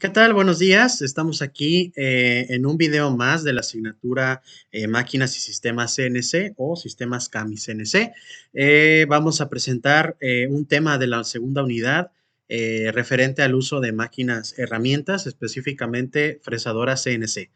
¿Qué tal? Buenos días. Estamos aquí en un video más de la asignatura Máquinas y Sistemas CNC o Sistemas CAM y CNC. Vamos a presentar un tema de la segunda unidad referente al uso de máquinas herramientas, específicamente fresadoras CNC.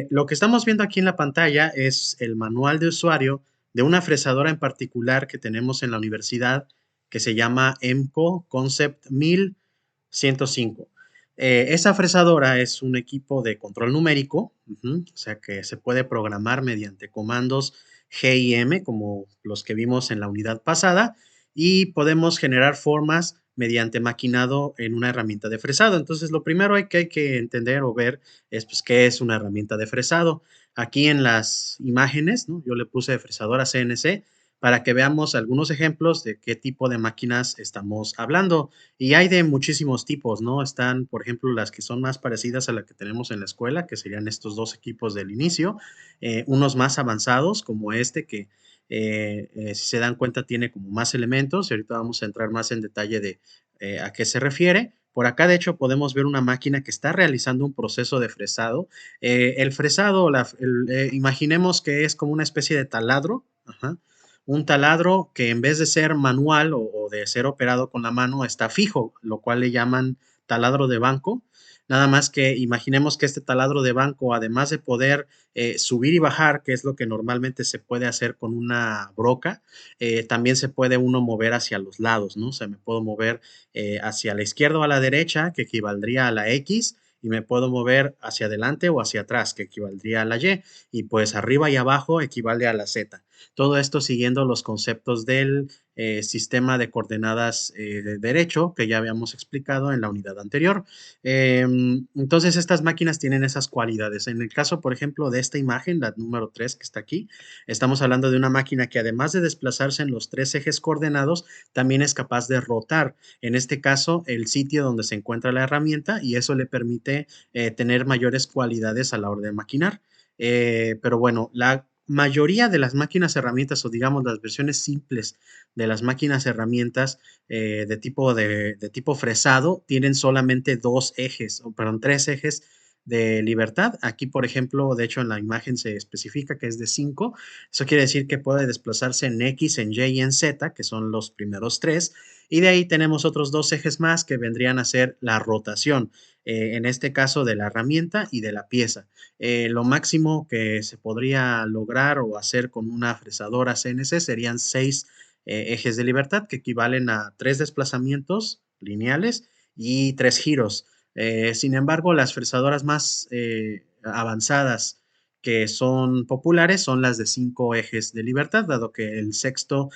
Lo que estamos viendo aquí en la pantalla es el manual de usuario de una fresadora en particular que tenemos en la universidad que se llama EMCO Concept 1105. Esa fresadora es un equipo de control numérico, o sea que se puede programar mediante comandos G y M, como los que vimos en la unidad pasada, y podemos generar formas mediante maquinado en una herramienta de fresado. Entonces, lo primero que hay que entender o ver es pues, qué es una herramienta de fresado. Aquí en las imágenes, ¿no? Yo le puse fresadora CNC para que veamos algunos ejemplos de qué tipo de máquinas estamos hablando. Y hay de muchísimos tipos, ¿no? Están, por ejemplo, las que son más parecidas a la que tenemos en la escuela, que serían estos dos equipos del inicio, unos más avanzados como este que si se dan cuenta tiene como más elementos y ahorita vamos a entrar más en detalle de a qué se refiere. Por acá, de hecho, podemos ver una máquina que está realizando un proceso de fresado. El fresado, imaginemos que es como una especie de taladro, ajá, un taladro que en vez de ser manual o de ser operado con la mano está fijo, lo cual le llaman taladro de banco. Nada más que imaginemos que este taladro de banco, además de poder subir y bajar, que es lo que normalmente se puede hacer con una broca, también se puede uno mover hacia los lados, ¿no? O sea, me puedo mover hacia la izquierda o a la derecha, que equivaldría a la X, y me puedo mover hacia adelante o hacia atrás, que equivaldría a la y pues arriba y abajo equivale a la Z. Todo esto siguiendo los conceptos del sistema de coordenadas de derecho que ya habíamos explicado en la unidad anterior. Entonces, estas máquinas tienen esas cualidades. En el caso, por ejemplo, de esta imagen, la número 3 que está aquí, estamos hablando de una máquina que además de desplazarse en los tres ejes coordenados, también es capaz de rotar, en este caso, el sitio donde se encuentra la herramienta y eso le permite tener mayores cualidades a la hora de maquinar. Pero bueno, la mayoría de las máquinas herramientas o digamos las versiones simples de las máquinas herramientas de tipo fresado tienen solamente dos ejes, o perdón, tres ejes de libertad. Aquí, por ejemplo, de hecho en la imagen se especifica que es de 5. Eso quiere decir que puede desplazarse en X, en Y y en Z, que son los primeros tres. Y de ahí tenemos otros dos ejes más que vendrían a ser la rotación, en este caso de la herramienta y de la pieza. Lo máximo que se podría lograr o hacer con una fresadora CNC serían 6 ejes de libertad que equivalen a 3 desplazamientos lineales y 3 giros. Sin embargo, las fresadoras más avanzadas que son populares son las de 5 ejes de libertad, dado que el sexto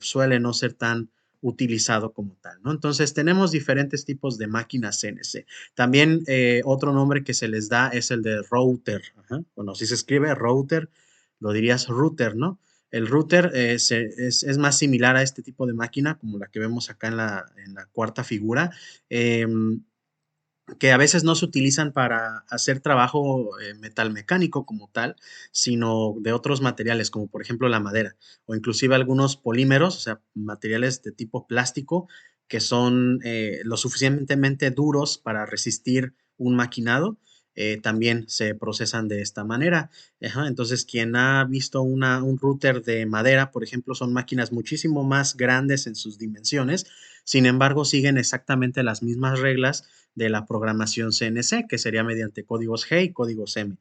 suele no ser tan utilizado como tal, ¿no? Entonces tenemos diferentes tipos de máquinas CNC. También otro nombre que se les da es el de router. Ajá. Bueno, si se escribe router, lo dirías router, ¿no? El router es más similar a este tipo de máquina, como la que vemos acá en la cuarta figura, eh, que a veces no se utilizan para hacer trabajo metalmecánico como tal, sino de otros materiales, como por ejemplo la madera, o inclusive algunos polímeros, o sea, materiales de tipo plástico, que son lo suficientemente duros para resistir un maquinado, también se procesan de esta manera. Ajá, entonces, quien ha visto un router de madera, por ejemplo, son máquinas muchísimo más grandes en sus dimensiones, sin embargo, siguen exactamente las mismas reglas de la programación CNC, que sería mediante códigos G y códigos M.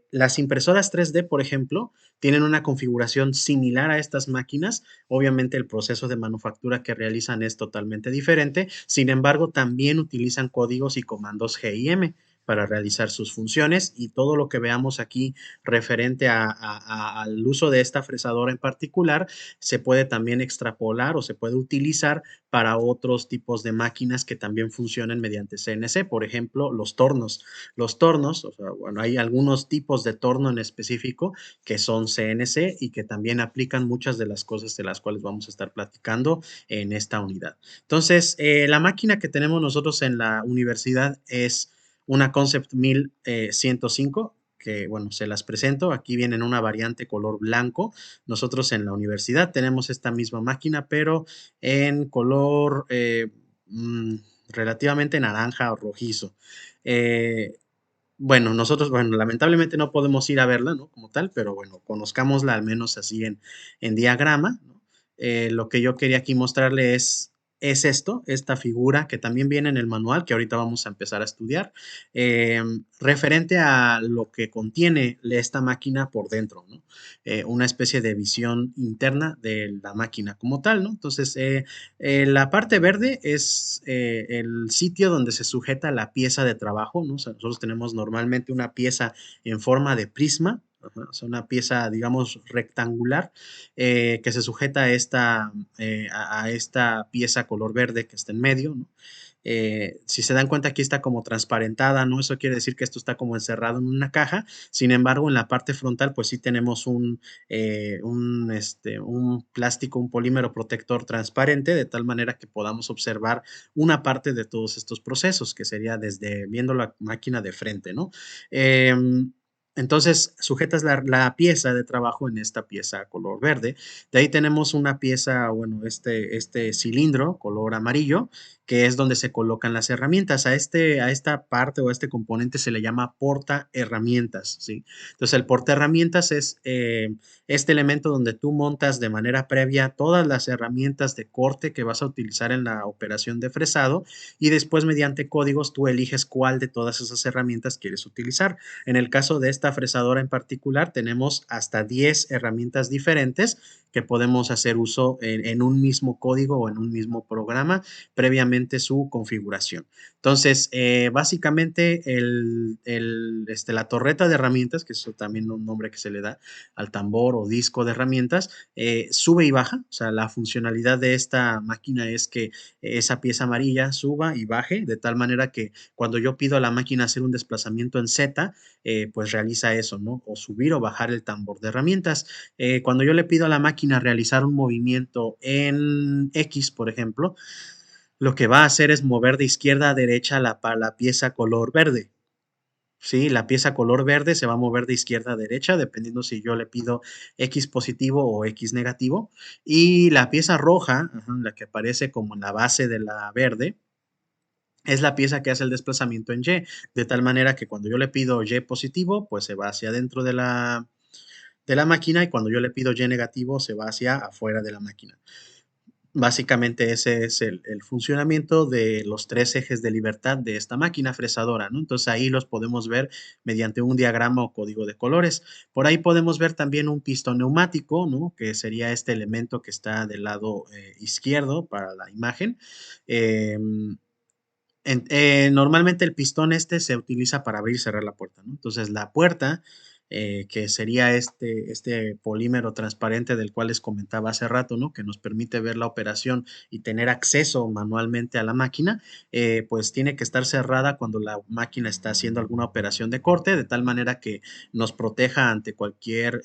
Las impresoras 3D, por ejemplo, tienen una configuración similar a estas máquinas. Obviamente el proceso de manufactura que realizan es totalmente diferente. Sin embargo, también utilizan códigos y comandos G y M para realizar sus funciones y todo lo que veamos aquí referente al uso de esta fresadora en particular se puede también extrapolar o se puede utilizar para otros tipos de máquinas que también funcionen mediante CNC, por ejemplo, los tornos. Los tornos, o sea, bueno, hay algunos tipos de torno en específico que son CNC y que también aplican muchas de las cosas de las cuales vamos a estar platicando en esta unidad. Entonces, la máquina que tenemos nosotros en la universidad es una Concept 1105 que bueno, se las presento. Aquí viene en una variante color blanco. Nosotros en la universidad tenemos esta misma máquina, pero en color, relativamente naranja o rojizo. Eh, bueno, nosotros, bueno, lamentablemente no podemos ir a verla, ¿no? Como tal, pero bueno, conozcámosla al menos así en diagrama, ¿no? Lo que yo quería aquí mostrarle es esto, esta figura que también viene en el manual, que ahorita vamos a empezar a estudiar, referente a lo que contiene esta máquina por dentro, ¿no? Una especie de visión interna de la máquina como tal, ¿no? Entonces, la parte verde es el sitio donde se sujeta la pieza de trabajo, ¿no? O sea, nosotros tenemos normalmente una pieza en forma de prisma, ajá, o sea, una pieza, digamos, rectangular, que se sujeta a esta pieza color verde que está en medio, ¿no? Si se dan cuenta, aquí está como transparentada, ¿no? Eso quiere decir que esto está como encerrado en una caja. Sin embargo, en la parte frontal, pues sí tenemos un plástico, un polímero protector transparente, de tal manera que podamos observar una parte de todos estos procesos, que sería desde viendo la máquina de frente, ¿no? Entonces, sujetas la pieza de trabajo en esta pieza color verde. De ahí tenemos una pieza, bueno, este cilindro color amarillo, que es donde se colocan las herramientas. A esta parte o a este componente se le llama porta herramientas, ¿sí? Entonces, el porta herramientas es este elemento donde tú montas de manera previa todas las herramientas de corte que vas a utilizar en la operación de fresado y después mediante códigos tú eliges cuál de todas esas herramientas quieres utilizar. En el caso de esta fresadora en particular, tenemos hasta 10 herramientas diferentes que podemos hacer uso en un mismo código o en un mismo programa previamente su configuración. Entonces, básicamente la torreta de herramientas, que es también un nombre que se le da al tambor o disco de herramientas, sube y baja. O sea, la funcionalidad de esta máquina es que esa pieza amarilla suba y baje, de tal manera que cuando yo pido a la máquina hacer un desplazamiento en Z, pues realiza eso, ¿no? O subir o bajar el tambor de herramientas. Cuando yo le pido a la máquina realizar un movimiento en X, por ejemplo, lo que va a hacer es mover de izquierda a derecha la pieza color verde. Sí, la pieza color verde se va a mover de izquierda a derecha, dependiendo si yo le pido X positivo o X negativo. Y la pieza roja, ajá, la que aparece como en la base de la verde, es la pieza que hace el desplazamiento en Y, de tal manera que cuando yo le pido Y positivo, pues se va hacia adentro de la máquina y cuando yo le pido Y negativo, se va hacia afuera de la máquina. Básicamente ese es el funcionamiento de los tres ejes de libertad de esta máquina fresadora, ¿no? Entonces ahí los podemos ver mediante un diagrama o código de colores. Por ahí podemos ver también un pistón neumático, ¿no? Que sería este elemento que está del lado izquierdo para la imagen. Em, Normalmente el pistón este se utiliza para abrir y cerrar la puerta, ¿no? Entonces la puerta, que sería este polímero transparente del cual les comentaba hace rato, ¿no? Que nos permite ver la operación y tener acceso manualmente a la máquina, pues tiene que estar cerrada cuando la máquina está haciendo alguna operación de corte, de tal manera que nos proteja ante cualquier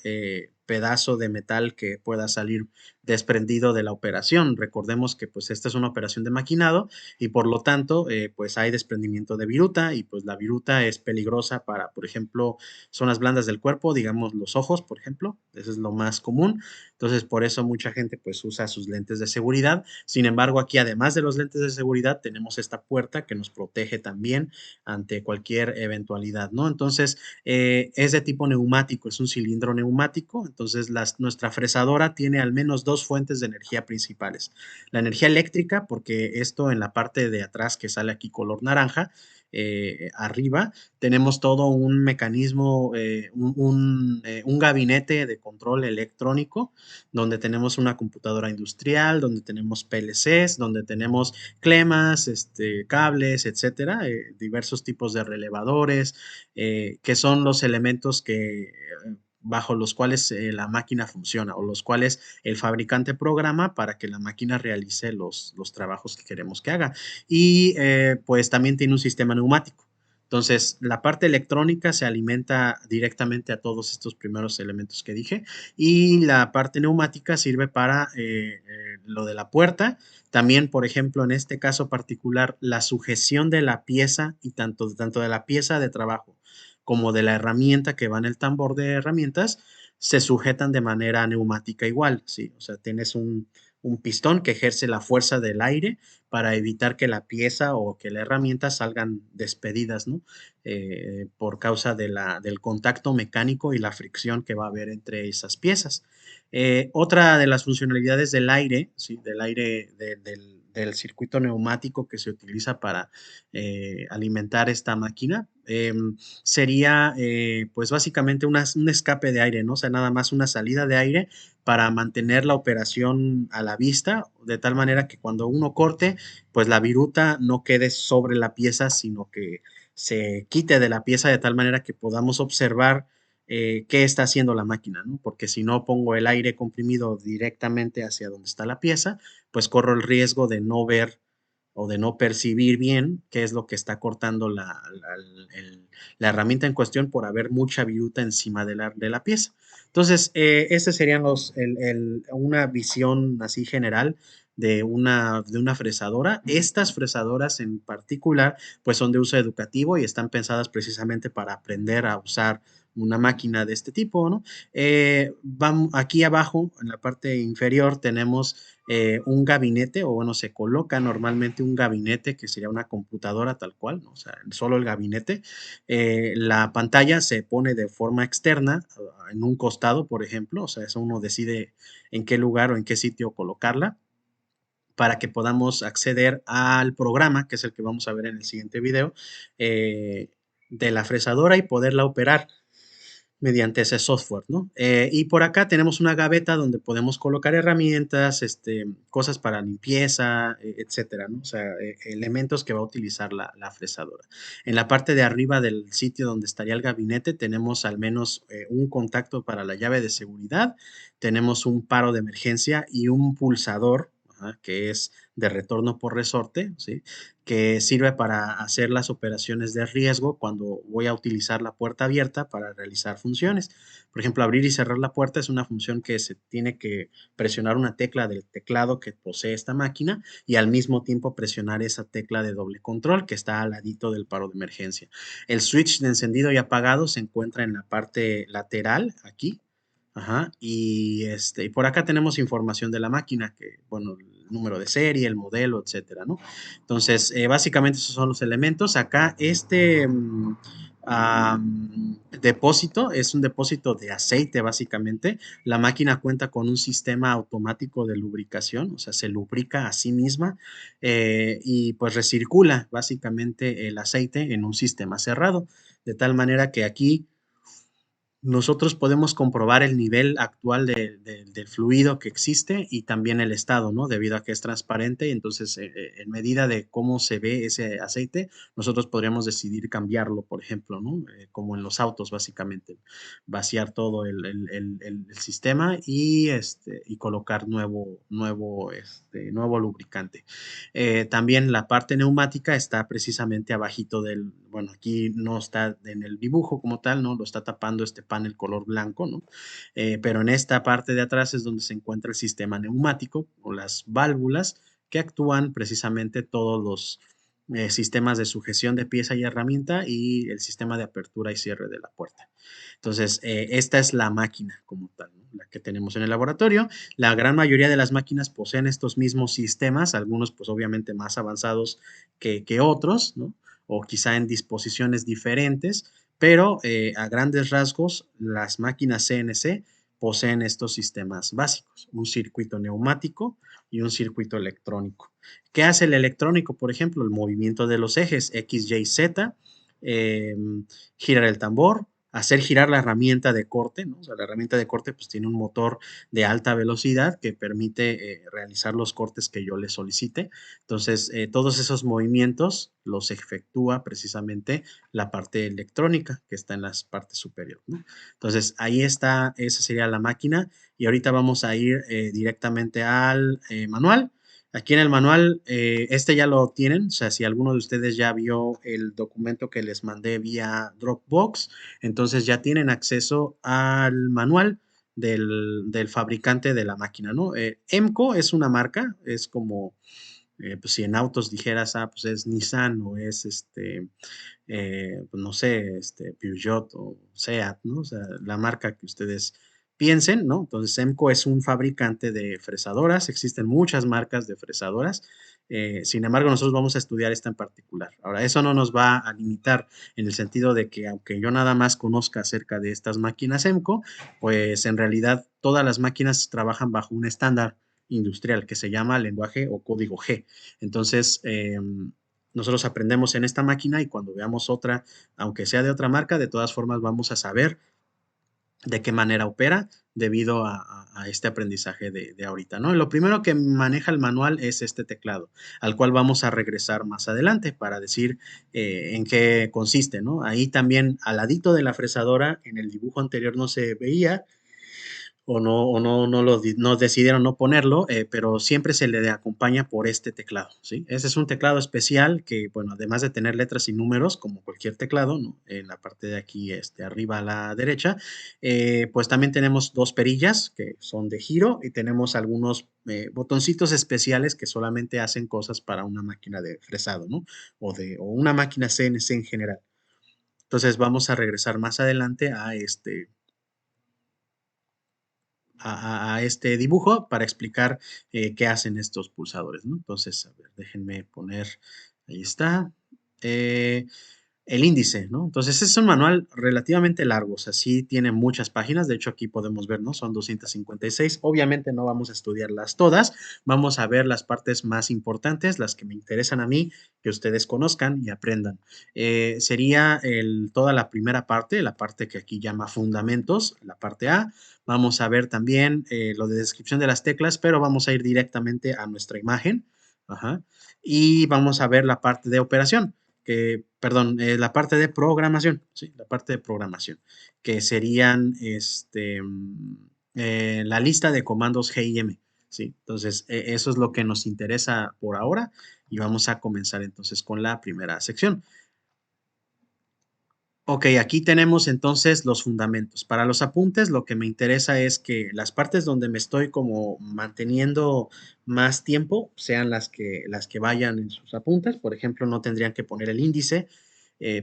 pedazo de metal que pueda salir desprendido de la operación. Recordemos que pues esta es una operación de maquinado y por lo tanto, pues hay desprendimiento de viruta y pues la viruta es peligrosa para, por ejemplo, zonas blandas del cuerpo, digamos los ojos, por ejemplo, eso es lo más común. Entonces, por eso mucha gente pues usa sus lentes de seguridad. Sin embargo, aquí además de los lentes de seguridad, tenemos esta puerta que nos protege también ante cualquier eventualidad, ¿no? Entonces, es de tipo neumático, es un cilindro neumático, entonces nuestra fresadora tiene al menos dos fuentes de energía principales. La energía eléctrica, porque esto en la parte de atrás que sale aquí color naranja, arriba, tenemos todo un mecanismo, un gabinete de control electrónico, donde tenemos una computadora industrial, donde tenemos PLCs, donde tenemos clemas, cables, etcétera, diversos tipos de relevadores, que son los elementos bajo los cuales la máquina funciona o los cuales el fabricante programa para que la máquina realice los trabajos que queremos que haga. Y pues también tiene un sistema neumático. Entonces, la parte electrónica se alimenta directamente a todos estos primeros elementos que dije y la parte neumática sirve para lo de la puerta. También, por ejemplo, en este caso particular, la sujeción de la pieza y tanto de la pieza de trabajo como de la herramienta que va en el tambor de herramientas se sujetan de manera neumática igual, ¿sí? O sea, tienes un pistón que ejerce la fuerza del aire para evitar que la pieza o que la herramienta salgan despedidas, ¿no? Por causa del contacto mecánico y la fricción que va a haber entre esas piezas. Otra de las funcionalidades del aire, ¿sí? Del aire del circuito neumático que se utiliza para alimentar esta máquina, sería pues básicamente un escape de aire, ¿no? O sea, nada más una salida de aire para mantener la operación a la vista, de tal manera que cuando uno corte, pues la viruta no quede sobre la pieza, sino que se quite de la pieza de tal manera que podamos observar qué está haciendo la máquina, ¿no? Porque si no pongo el aire comprimido directamente hacia donde está la pieza, pues corro el riesgo de no ver o de no percibir bien qué es lo que está cortando la herramienta en cuestión por haber mucha viruta encima de la pieza. Entonces, estos serían una visión así general de una fresadora. Estas fresadoras en particular, pues son de uso educativo y están pensadas precisamente para aprender a usar una máquina de este tipo, ¿no? Aquí abajo, en la parte inferior, tenemos un gabinete, o bueno, se coloca normalmente un gabinete que sería una computadora tal cual, ¿no? O sea, solo el gabinete. La pantalla se pone de forma externa, en un costado, por ejemplo, o sea, eso uno decide en qué lugar o en qué sitio colocarla para que podamos acceder al programa, que es el que vamos a ver en el siguiente video, eh, de la fresadora y poderla operar mediante ese software, ¿no? Y por acá tenemos una gaveta donde podemos colocar herramientas, cosas para limpieza, etcétera, ¿no? O sea, elementos que va a utilizar la fresadora. En la parte de arriba del sitio donde estaría el gabinete tenemos al menos un contacto para la llave de seguridad, tenemos un paro de emergencia y un pulsador, ajá, que es de retorno por resorte, ¿sí? Que sirve para hacer las operaciones de riesgo cuando voy a utilizar la puerta abierta para realizar funciones. Por ejemplo, abrir y cerrar la puerta es una función que se tiene que presionar una tecla del teclado que posee esta máquina y al mismo tiempo presionar esa tecla de doble control que está al ladito del paro de emergencia. El switch de encendido y apagado se encuentra en la parte lateral, aquí. Ajá, y por acá tenemos información de la máquina, que, bueno, el número de serie, el modelo, etcétera, ¿no? Entonces, básicamente esos son los elementos. Acá depósito es un depósito de aceite, básicamente. La máquina cuenta con un sistema automático de lubricación, o sea, se lubrica a sí misma y pues recircula básicamente el aceite en un sistema cerrado, de tal manera que aquí nosotros podemos comprobar el nivel actual del fluido que existe y también el estado, ¿no? Debido a que es transparente, entonces en medida de cómo se ve ese aceite, nosotros podríamos decidir cambiarlo, por ejemplo, ¿no? Como en los autos, básicamente, vaciar todo el sistema y colocar nuevo lubricante. También la parte neumática está precisamente abajito bueno, aquí no está en el dibujo como tal, ¿no? Lo está tapando este panel color blanco, ¿no? Pero en esta parte de atrás es donde se encuentra el sistema neumático o las válvulas que actúan precisamente todos los sistemas de sujeción de pieza y herramienta y el sistema de apertura y cierre de la puerta. Entonces, esta es la máquina como tal, ¿no? La que tenemos en el laboratorio. La gran mayoría de las máquinas poseen estos mismos sistemas, algunos pues obviamente más avanzados que otros, ¿no? O quizá en disposiciones diferentes, pero a grandes rasgos las máquinas CNC poseen estos sistemas básicos, un circuito neumático y un circuito electrónico. ¿Qué hace el electrónico? Por ejemplo, el movimiento de los ejes X, Y, Z, eh, girar el tambor, hacer girar la herramienta de corte, ¿no? O sea, la herramienta de corte pues tiene un motor de alta velocidad que permite realizar los cortes que yo le solicite. Entonces, todos esos movimientos los efectúa precisamente la parte electrónica que está en las partes superiores, ¿no? Entonces, ahí está, esa sería la máquina y ahorita vamos a ir directamente al manual. Aquí en el manual, ya lo tienen, o sea, si alguno de ustedes ya vio el documento que les mandé vía Dropbox, entonces ya tienen acceso al manual del fabricante de la máquina, ¿no? EMCO es una marca, es como, pues si en autos dijeras, pues es Nissan o es pues no sé, Peugeot o Seat, ¿no? O sea, la marca que ustedes piensen, ¿no? Entonces, EMCO es un fabricante de fresadoras, existen muchas marcas de fresadoras, sin embargo, nosotros vamos a estudiar esta en particular. Ahora, eso no nos va a limitar en el sentido de que aunque yo nada más conozca acerca de estas máquinas EMCO, pues en realidad todas las máquinas trabajan bajo un estándar industrial que se llama lenguaje o código G. Entonces, nosotros aprendemos en esta máquina y cuando veamos otra, aunque sea de otra marca, de todas formas vamos a saber de qué manera opera debido a este aprendizaje de ahorita, ¿no? Lo primero que maneja el manual es este teclado, al cual vamos a regresar más adelante para decir en qué consiste, ¿no? Ahí también al ladito de la fresadora, en el dibujo anterior no se veía, no decidieron no ponerlo, pero siempre se le acompaña por este teclado, ¿sí? Ese es un teclado especial que, bueno, además de tener letras y números, como cualquier teclado, ¿no? En la parte de aquí, arriba a la derecha, pues también tenemos dos perillas que son de giro y tenemos algunos botoncitos especiales que solamente hacen cosas para una máquina de fresado, ¿no? O una máquina CNC en general. Entonces vamos a regresar más adelante a este dibujo para explicar qué hacen estos pulsadores, ¿no? Entonces, a ver, déjenme poner, ahí está, eh, el índice, ¿no? Entonces, es un manual relativamente largo, o sea, sí tiene muchas páginas, de hecho aquí podemos ver, ¿no? Son 256, obviamente no vamos a estudiarlas todas, vamos a ver las partes más importantes, las que me interesan a mí, que ustedes conozcan y aprendan. Sería toda la primera parte, la parte que aquí llama fundamentos, la parte A. Vamos a ver también lo de descripción de las teclas, pero vamos a ir directamente a nuestra imagen. Ajá. Y vamos a ver la parte de operación, perdón, la parte de programación, sí, la parte de programación, que serían la lista de comandos G y M, ¿sí? Entonces, eso es lo que nos interesa por ahora y vamos a comenzar entonces con la primera sección. Ok, aquí tenemos entonces los fundamentos. Para los apuntes, lo que me interesa es que las partes donde me estoy como manteniendo más tiempo sean las que vayan en sus apuntes. Por ejemplo, no tendrían que poner el índice,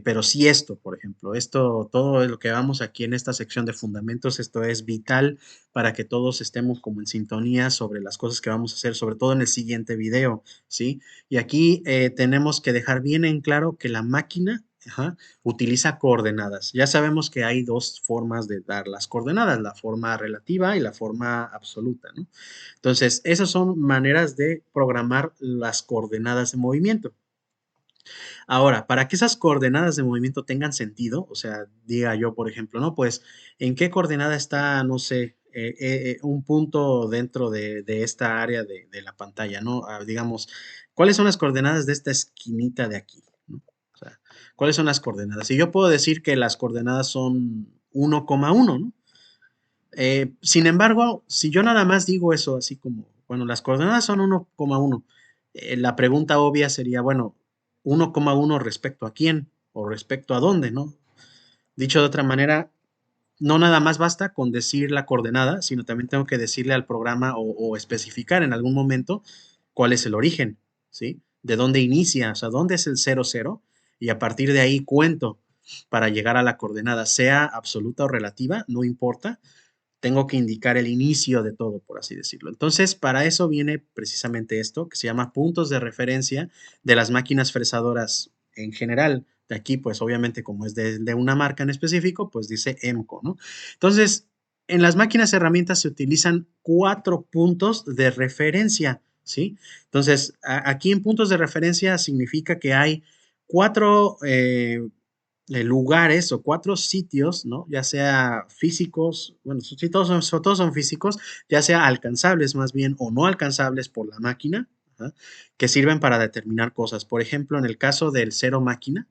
pero sí esto, por ejemplo, esto, todo lo que vamos aquí en esta sección de fundamentos, esto es vital para que todos estemos como en sintonía sobre las cosas que vamos a hacer, sobre todo en el siguiente video, ¿sí? Y aquí tenemos que dejar bien en claro que la máquina, ajá, utiliza coordenadas. Ya sabemos que hay dos formas de dar las coordenadas, la forma relativa y la forma absoluta, ¿no? Entonces, esas son maneras de programar las coordenadas de movimiento. Ahora, para que esas coordenadas de movimiento tengan sentido, o sea, diga yo, por ejemplo, no, pues, ¿en qué coordenada está, no sé, un punto dentro de esta área de la pantalla, ¿no? Digamos, ¿cuáles son las coordenadas de esta esquinita de aquí? ¿No? O sea, ¿cuáles son las coordenadas? Y yo puedo decir que las coordenadas son 1,1, ¿no? Sin embargo, si yo nada más digo eso, así como, bueno, las coordenadas son 1,1, la pregunta obvia sería, bueno, 1,1 respecto a quién o respecto a dónde, ¿no? Dicho de otra manera, no nada más basta con decir la coordenada, sino también tengo que decirle al programa o especificar en algún momento cuál es el origen, ¿sí? De dónde inicia, o sea, dónde es el 00 y a partir de ahí cuento para llegar a la coordenada, sea absoluta o relativa, no importa, tengo que indicar el inicio de todo, por así decirlo. Entonces, para eso viene precisamente esto, que se llama puntos de referencia de las máquinas fresadoras en general. De aquí, pues obviamente, como es de una marca en específico, pues dice EMCO, ¿no? Entonces, en las máquinas herramientas se utilizan 4 puntos de referencia, ¿sí? Entonces, aquí en puntos de referencia significa que hay cuatro lugares o 4 sitios, ¿no? Ya sea físicos, bueno, sí, todos son físicos, ya sea alcanzables más bien o no alcanzables por la máquina, ajá, que sirven para determinar cosas. Por ejemplo, en el caso del cero máquina,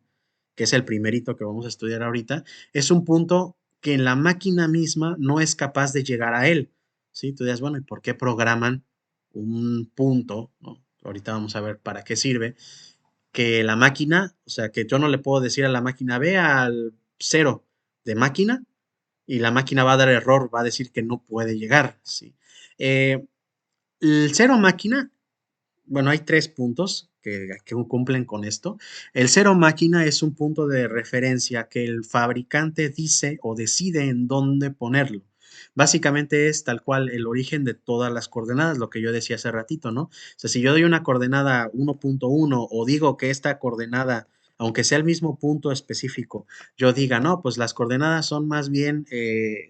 que es el primerito que vamos a estudiar ahorita, es un punto que en la máquina misma no es capaz de llegar a él, ¿sí? Tú dirás, bueno, ¿y por qué programan un punto, ¿no? Ahorita vamos a ver para qué sirve, que la máquina, o sea, que yo no le puedo decir a la máquina, ve al cero de máquina y la máquina va a dar error, va a decir que no puede llegar, ¿sí? Eh, el cero máquina, bueno, hay 3 puntos que cumplen con esto. El cero máquina es un punto de referencia que el fabricante dice o decide en dónde ponerlo. Básicamente es tal cual el origen de todas las coordenadas, lo que yo decía hace ratito, ¿no? O sea, si yo doy una coordenada 1.1 o digo que esta coordenada, aunque sea el mismo punto específico, yo diga, no, pues las coordenadas son más bien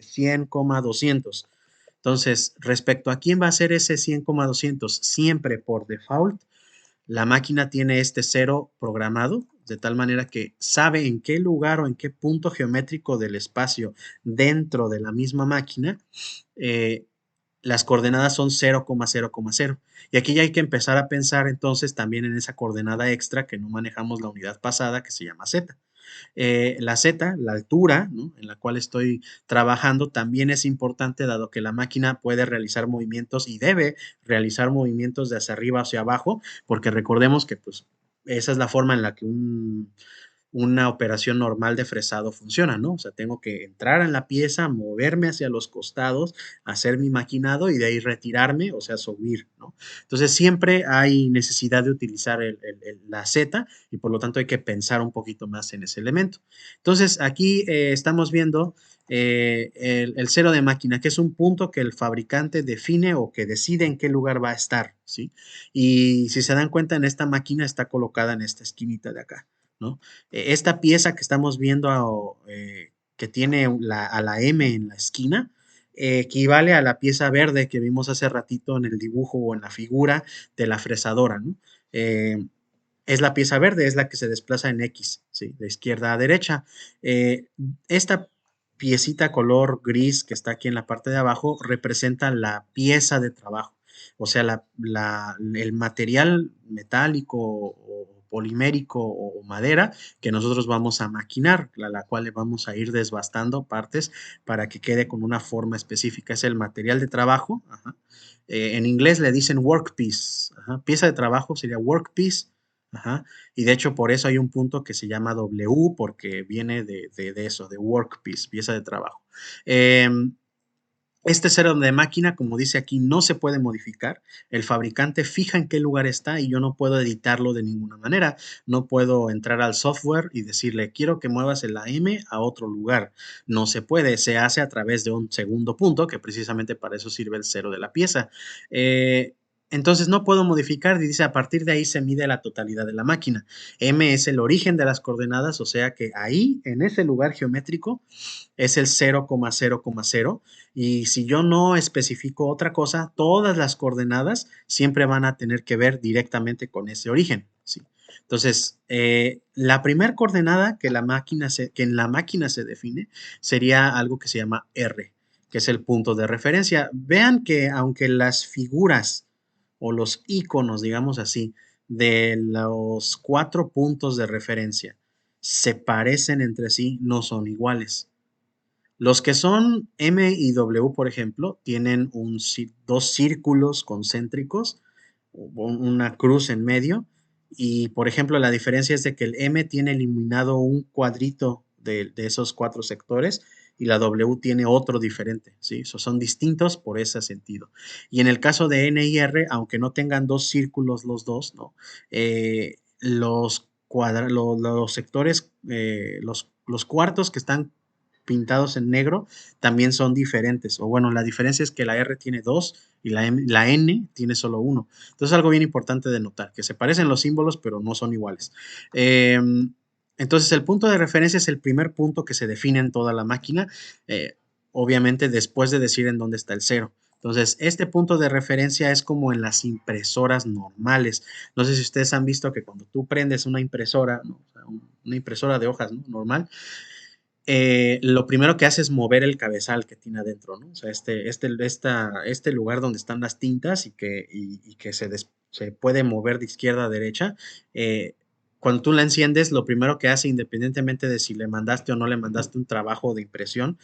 100,200. Entonces, respecto a quién va a ser ese 100,200, siempre por default, la máquina tiene este cero programado, de tal manera que sabe en qué lugar o en qué punto geométrico del espacio dentro de la misma máquina eh, las coordenadas son 0,0,0. Y aquí ya hay que empezar a pensar entonces también en esa coordenada extra que no manejamos la unidad pasada, que se llama z. La Z, la altura, ¿no?, en la cual estoy trabajando, también es importante dado que la máquina puede realizar movimientos y debe realizar movimientos de hacia arriba hacia abajo, porque recordemos que pues esa es la forma en la que una operación normal de fresado funciona, ¿no? O sea, tengo que entrar en la pieza, moverme hacia los costados, hacer mi maquinado y de ahí retirarme, o sea, subir, ¿no? Entonces, siempre hay necesidad de utilizar la Z y por lo tanto hay que pensar un poquito más en ese elemento. Entonces, aquí estamos viendo el cero de máquina, que es un punto que el fabricante define o que decide en qué lugar va a estar, ¿sí? Y si se dan cuenta, en esta máquina está colocada en esta esquinita de acá, ¿no? Esta pieza que estamos viendo que tiene a la M en la esquina, equivale a la pieza verde que vimos hace ratito en el dibujo o en la figura de la fresadora, ¿no? Eh, es la pieza verde, es la que se desplaza en X, ¿sí?, de izquierda a derecha. Esta piecita color gris que está aquí en la parte de abajo representa la pieza de trabajo, o sea, el material metálico o polimérico o madera que nosotros vamos a maquinar, la cual le vamos a ir desbastando partes para que quede con una forma específica. Es el material de trabajo. Ajá. En inglés le dicen workpiece. Ajá. Pieza de trabajo sería workpiece. Ajá. Y de hecho por eso hay un punto que se llama W, porque viene de eso, de workpiece, pieza de trabajo. Este cero de máquina, como dice aquí, no se puede modificar. El fabricante fija en qué lugar está y yo no puedo editarlo de ninguna manera. No puedo entrar al software y decirle, quiero que muevas la M a otro lugar. No se puede, se hace a través de un segundo punto, que precisamente para eso sirve el cero de la pieza. Entonces no puedo modificar y dice, a partir de ahí se mide la totalidad de la máquina. M es el origen de las coordenadas, o sea que ahí, en ese lugar geométrico, es el 0,0,0 y si yo no especifico otra cosa, todas las coordenadas siempre van a tener que ver directamente con ese origen, ¿sí? Entonces, la primera coordenada que en la máquina se define sería algo que se llama R, que es el punto de referencia. Vean que aunque las figuras o los iconos, digamos así, de los 4 puntos de referencia se parecen entre sí, no son iguales. Los que son M y W, por ejemplo, tienen dos círculos concéntricos, una cruz en medio, y por ejemplo la diferencia es de que el M tiene eliminado un cuadrito de esos 4 sectores y la W tiene otro diferente, ¿sí? Son distintos por ese sentido. Y en el caso de N y R, aunque no tengan dos círculos los dos, ¿no? Los sectores, los cuartos que están pintados en negro también son diferentes. O bueno, la diferencia es que la R tiene dos y la N tiene solo uno. Entonces, algo bien importante de notar, que se parecen los símbolos, pero no son iguales. Entonces, el punto de referencia es el primer punto que se define en toda la máquina, eh, obviamente después de decir en dónde está el cero. Entonces, este punto de referencia es como en las impresoras normales. No sé si ustedes han visto que cuando tú prendes una impresora, ¿no?, o sea, una impresora de hojas, ¿no?, normal, lo primero que hace es mover el cabezal que tiene adentro, ¿no? O sea, este lugar donde están las tintas y que se puede mover de izquierda a derecha. Cuando tú la enciendes, lo primero que hace, independientemente de si le mandaste o no le mandaste un trabajo de impresión,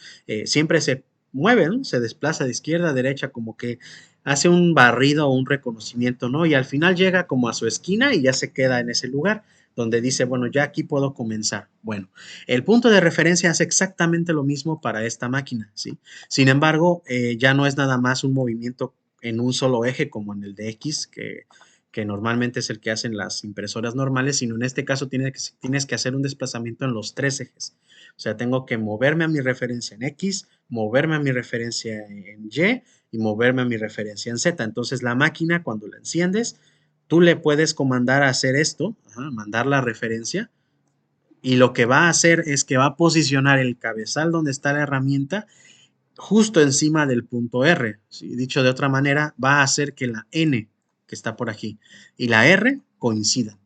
siempre se mueve, ¿no? Se desplaza de izquierda a derecha, como que hace un barrido o un reconocimiento, ¿no? Y al final llega como a su esquina y ya se queda en ese lugar donde dice, bueno, ya aquí puedo comenzar. Bueno, el punto de referencia hace exactamente lo mismo para esta máquina, ¿sí? Sin embargo, ya no es nada más un movimiento en un solo eje como en el de X, que normalmente es el que hacen las impresoras normales, sino en este caso tienes que hacer un desplazamiento en los 3 ejes. O sea, tengo que moverme a mi referencia en X, moverme a mi referencia en Y y moverme a mi referencia en Z. Entonces la máquina cuando la enciendes, tú le puedes comandar a hacer esto, mandar la referencia, y lo que va a hacer es que va a posicionar el cabezal donde está la herramienta justo encima del punto R. ¿Sí? Dicho de otra manera, va a hacer que la N que está por aquí y la R coincidan.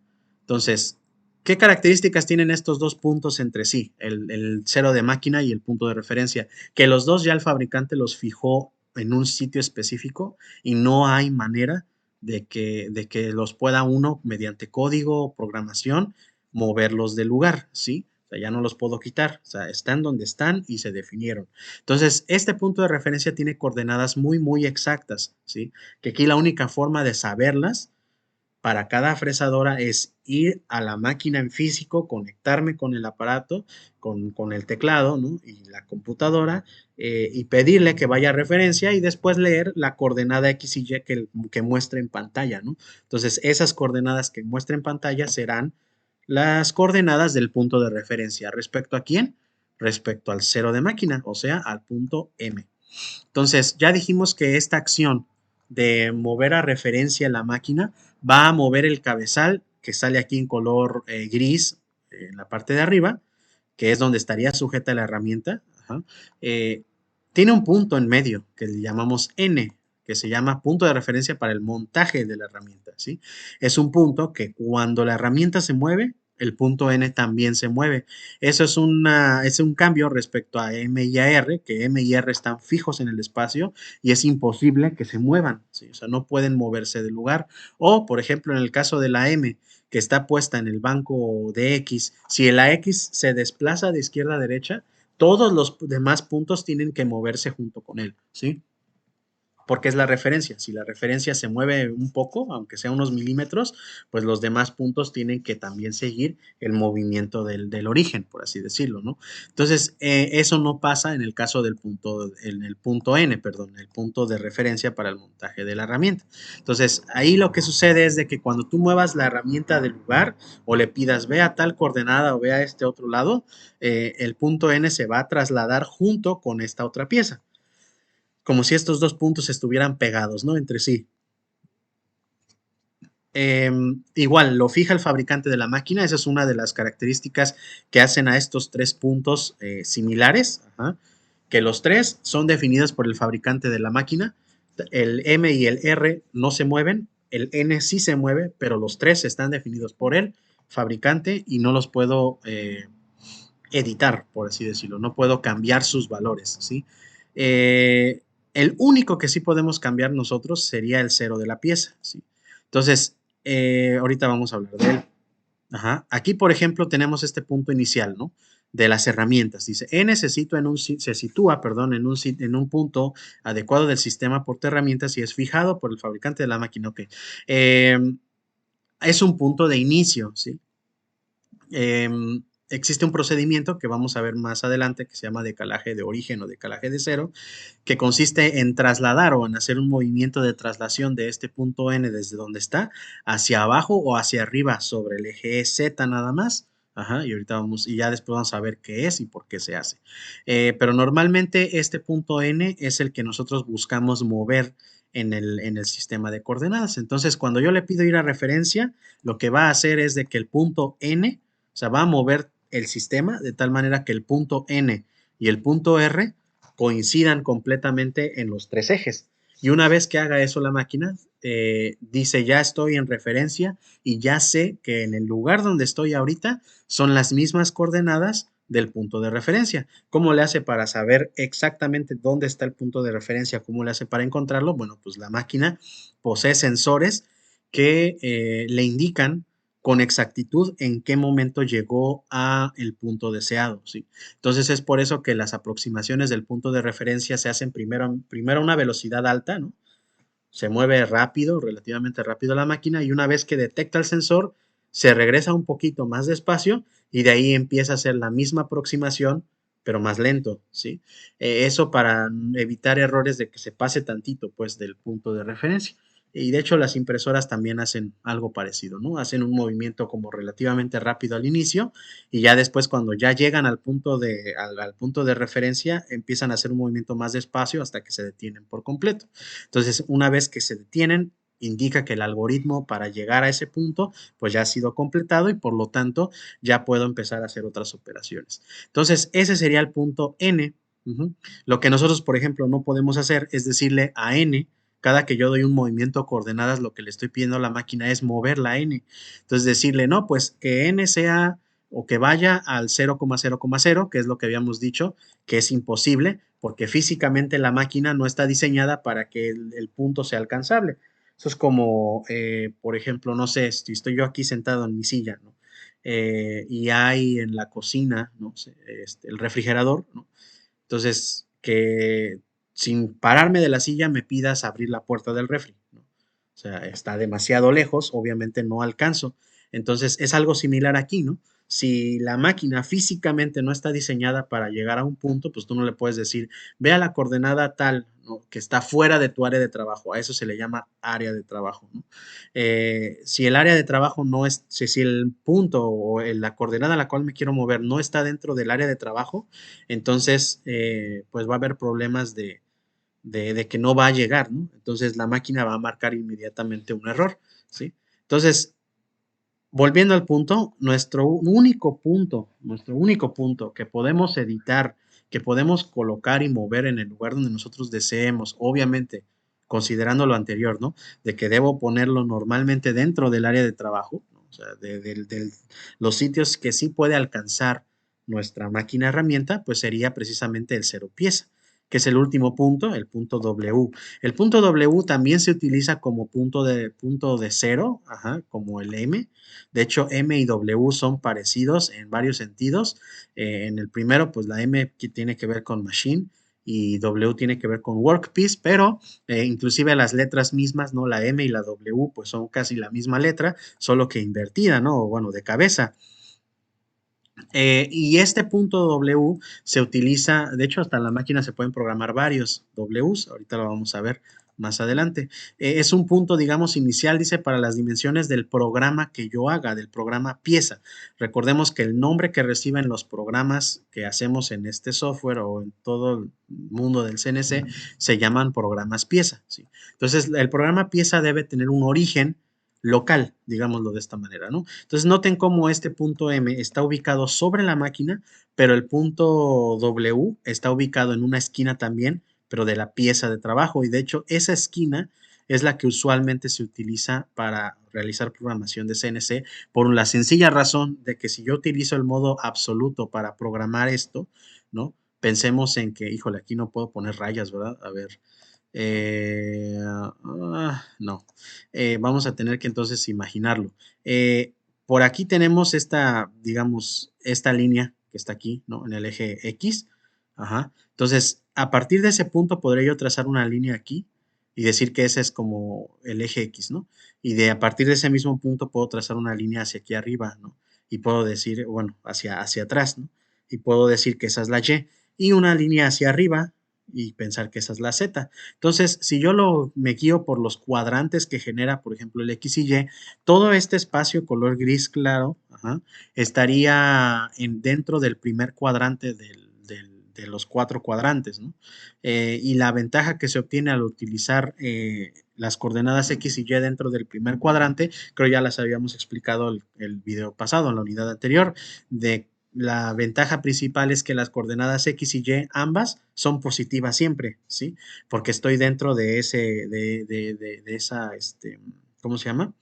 Entonces, ¿qué características tienen estos dos puntos entre sí? El cero de máquina y el punto de referencia. Que los dos ya el fabricante los fijó en un sitio específico y no hay manera de que los pueda uno, mediante código o programación, moverlos del lugar, ¿sí? O sea, ya no los puedo quitar, o sea, están donde están y se definieron. Entonces, este punto de referencia tiene coordenadas muy, muy exactas, ¿sí? Que aquí la única forma de saberlas para cada fresadora es ir a la máquina en físico, conectarme con el aparato, con el teclado, ¿no? Y la computadora, y pedirle que vaya a referencia y después leer la coordenada X y Y que muestre en pantalla, ¿no? Entonces, esas coordenadas que muestre en pantalla serán las coordenadas del punto de referencia. ¿Respecto a quién? Respecto al cero de máquina, o sea, al punto M. Entonces, ya dijimos que esta acción de mover a referencia la máquina va a mover el cabezal que sale aquí en color gris en la parte de arriba, que es donde estaría sujeta la herramienta. Ajá. Eh, Tiene un punto en medio que le llamamos N, que se llama punto de referencia para el montaje de la herramienta, ¿sí? Es un punto que cuando la herramienta se mueve, el punto N también se mueve. Eso es un cambio respecto a M y a R, que M y R están fijos en el espacio y es imposible que se muevan, ¿sí? O sea, no pueden moverse del lugar. O, por ejemplo, en el caso de la M, que está puesta en el banco de X, si la X se desplaza de izquierda a derecha, todos los demás puntos tienen que moverse junto con él, ¿sí? Porque es la referencia. Si la referencia se mueve un poco, aunque sea unos milímetros, pues los demás puntos tienen que también seguir el movimiento del origen, por así decirlo, ¿no? Entonces, eso no pasa en el caso del punto, en el punto N, perdón, el punto de referencia para el montaje de la herramienta. Entonces, ahí lo que sucede es de que cuando tú muevas la herramienta del lugar o le pidas ve a tal coordenada o ve a este otro lado, el punto N se va a trasladar junto con esta otra pieza como si estos dos puntos estuvieran pegados, ¿no? Entre sí. Igual, lo fija el fabricante de la máquina, esa es una de las características que hacen a estos tres puntos similares, ajá, que los tres son definidos por el fabricante de la máquina, el M y el R no se mueven, el N sí se mueve, pero los tres están definidos por el fabricante y no los puedo editar, por así decirlo, no puedo cambiar sus valores, ¿sí? Eh, el único que sí podemos cambiar nosotros sería el cero de la pieza, ¿sí? Entonces, ahorita vamos a hablar de él. Ajá. Aquí, por ejemplo, tenemos este punto inicial, ¿no? De las herramientas. Dice, N se sitúa, perdón, en un punto adecuado del sistema porta herramientas y es fijado por el fabricante de la máquina. Ok. Eh, es un punto de inicio, ¿sí? Existe un procedimiento que vamos a ver más adelante que se llama decalaje de origen o decalaje de cero, que consiste en trasladar o en hacer un movimiento de traslación de este punto N desde donde está hacia abajo o hacia arriba sobre el eje Z nada más. Ajá, y ahorita vamos, y ya después vamos a ver qué es y por qué se hace. Pero normalmente este punto N es el que nosotros buscamos mover en el sistema de coordenadas. Entonces, cuando yo le pido ir a referencia, lo que va a hacer es de que el punto N, o sea, va a mover el sistema de tal manera que el punto N y el punto R coincidan completamente en los tres ejes. Y una vez que haga eso la máquina, dice ya estoy en referencia y ya sé que en el lugar donde estoy ahorita son las mismas coordenadas del punto de referencia. ¿Cómo le hace para saber exactamente dónde está el punto de referencia? ¿Cómo le hace para encontrarlo? Bueno, pues la máquina posee sensores que le indican con exactitud en qué momento llegó a el punto deseado, ¿sí? Entonces es por eso que las aproximaciones del punto de referencia se hacen primero a una velocidad alta, ¿no? Se mueve rápido, relativamente rápido la máquina y una vez que detecta el sensor, se regresa un poquito más despacio y de ahí empieza a hacer la misma aproximación, pero más lento, ¿sí? Eso para evitar errores de que se pase tantito, pues, del punto de referencia. Y de hecho las impresoras también hacen algo parecido, ¿no? Hacen un movimiento como relativamente rápido al inicio y ya después cuando ya llegan al punto de referencia empiezan a hacer un movimiento más despacio hasta que se detienen por completo. Entonces, una vez que se detienen, indica que el algoritmo para llegar a ese punto pues ya ha sido completado y por lo tanto ya puedo empezar a hacer otras operaciones. Entonces, ese sería el punto N. Ujú. Lo que nosotros, por ejemplo, no podemos hacer es decirle a N, cada que yo doy un movimiento a coordenadas, lo que le estoy pidiendo a la máquina es mover la N. Entonces, decirle, no, pues que N sea o que vaya al 0,0,0, que es lo que habíamos dicho, que es imposible, porque físicamente la máquina no está diseñada para que el punto sea alcanzable. Eso es como, por ejemplo, no sé, si estoy yo aquí sentado en mi silla, ¿no? Y hay en la cocina, no sé, el refrigerador, ¿no? Entonces, que sin pararme de la silla me pidas abrir la puerta del refri, ¿no? O sea, está demasiado lejos, obviamente no alcanzo. Entonces, es algo similar aquí, ¿no? Si la máquina físicamente no está diseñada para llegar a un punto, pues tú no le puedes decir, ve a la coordenada tal, ¿no? Que está fuera de tu área de trabajo. A eso se le llama área de trabajo, ¿no? Si el área de trabajo no es, si el punto o la coordenada a la cual me quiero mover no está dentro del área de trabajo, entonces pues va a haber problemas de que no va a llegar, ¿no? Entonces la máquina va a marcar inmediatamente un error, ¿sí? Entonces, volviendo al punto, nuestro único punto que podemos editar, que podemos colocar y mover en el lugar donde nosotros deseemos, obviamente considerando lo anterior, ¿no? De que debo ponerlo normalmente dentro del área de trabajo, ¿no? O sea, los sitios que sí puede alcanzar nuestra máquina herramienta, pues sería precisamente el cero pieza, que es el último punto, el punto W. El punto W también se utiliza como punto de cero, ajá, como el M. De hecho, M y W son parecidos en varios sentidos. En el primero, pues la M que tiene que ver con machine y W tiene que ver con workpiece, pero inclusive las letras mismas, ¿no? La M y la W, pues son casi la misma letra, solo que invertida, ¿no? O bueno, de cabeza. Y este punto W se utiliza, de hecho hasta en la máquina se pueden programar varios Ws, ahorita lo vamos a ver más adelante. Es un punto, digamos, inicial, dice, para las dimensiones del programa que yo haga, del programa pieza. Recordemos que el nombre que reciben los programas que hacemos en este software o en todo el mundo del CNC se llaman programas pieza, ¿sí? Entonces, el programa pieza debe tener un origen local, digámoslo de esta manera, ¿no? Entonces noten cómo este punto M está ubicado sobre la máquina, pero el punto W está ubicado en una esquina también, pero de la pieza de trabajo. Y de hecho, esa esquina es la que usualmente se utiliza para realizar programación de CNC por la sencilla razón de que si yo utilizo el modo absoluto para programar esto, ¿no? Pensemos en que, híjole, aquí no puedo poner rayas, ¿verdad? A ver. No. Vamos a tener que entonces imaginarlo. Por aquí tenemos esta, digamos, esta línea que está aquí, ¿no? En el eje X. Ajá. Entonces, a partir de ese punto podré yo trazar una línea aquí y decir que ese es como el eje X, ¿no? Y a partir de ese mismo punto puedo trazar una línea hacia aquí arriba, ¿no? Y puedo decir, bueno, hacia atrás, ¿no? Y puedo decir que esa es la Y. Y una línea hacia arriba y pensar que esa es la Z. Entonces, si yo me guío por los cuadrantes que genera, por ejemplo, el X y Y, todo este espacio color gris claro, ajá, estaría dentro del primer cuadrante de los cuatro cuadrantes, ¿no? Y la ventaja que se obtiene al utilizar las coordenadas X y Y dentro del primer cuadrante, creo ya las habíamos explicado el video pasado, en la unidad anterior, de la ventaja principal es que las coordenadas X y Y ambas son positivas siempre, ¿sí? Porque estoy dentro de esa, ¿cómo se llama?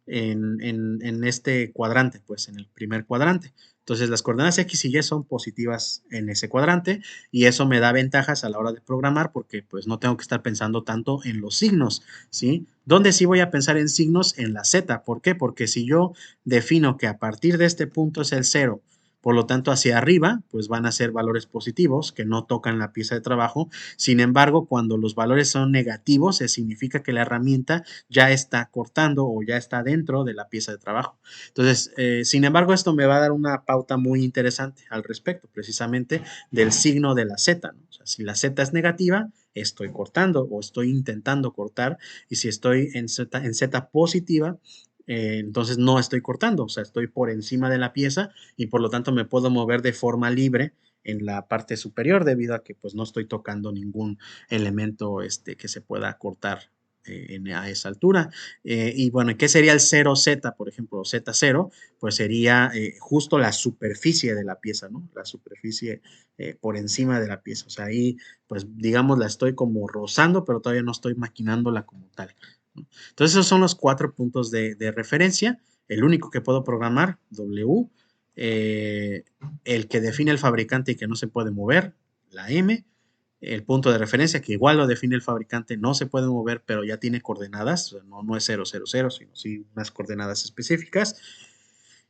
En este cuadrante, pues en el primer cuadrante. Entonces las coordenadas X y Y son positivas en ese cuadrante y eso me da ventajas a la hora de programar porque pues no tengo que estar pensando tanto en los signos, ¿sí? ¿Dónde sí voy a pensar en signos? En la Z. ¿Por qué? Porque si yo defino que a partir de este punto es el 0, Por lo tanto, hacia arriba, pues van a ser valores positivos que no tocan la pieza de trabajo. Sin embargo, cuando los valores son negativos, significa que la herramienta ya está cortando o ya está dentro de la pieza de trabajo. Entonces, sin embargo, esto me va a dar una pauta muy interesante al respecto, precisamente del signo de la Z, ¿no? O sea, si la Z es negativa, estoy cortando o estoy intentando cortar, y si estoy en Z positiva, entonces no estoy cortando, o sea, estoy por encima de la pieza y por lo tanto me puedo mover de forma libre en la parte superior debido a que pues no estoy tocando ningún elemento que se pueda cortar a esa altura. Y bueno, ¿qué sería el 0Z, por ejemplo, Z0? Pues sería justo la superficie de la pieza, ¿no? La superficie por encima de la pieza. O sea, ahí, pues digamos, la estoy como rozando, pero todavía no estoy maquinándola como tal, ¿no? Entonces, esos son los 4 puntos de referencia. El único que puedo programar, W, eh, el que define el fabricante y que no se puede mover, la M, el punto de referencia, que igual lo define el fabricante, no se puede mover, pero ya tiene coordenadas, o sea, no es 000, sino sí unas coordenadas específicas.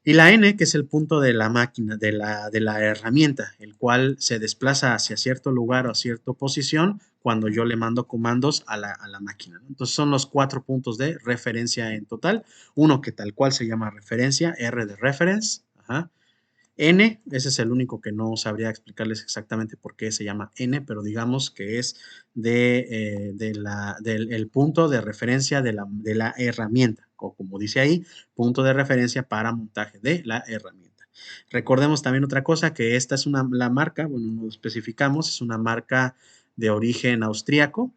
Y la N, que es el punto de la máquina, de la herramienta, el cual se desplaza hacia cierto lugar o a cierta posición cuando yo le mando comandos a la máquina, ¿no? Entonces son los 4 puntos de referencia en total. Uno que tal cual se llama referencia, R de reference. Ajá. N, ese es el único que no sabría explicarles exactamente por qué se llama N, pero digamos que es del el punto de referencia de la herramienta, o como dice ahí, punto de referencia para montaje de la herramienta. Recordemos también otra cosa, que esta es la marca, bueno, no lo especificamos, es una marca de origen austríaco.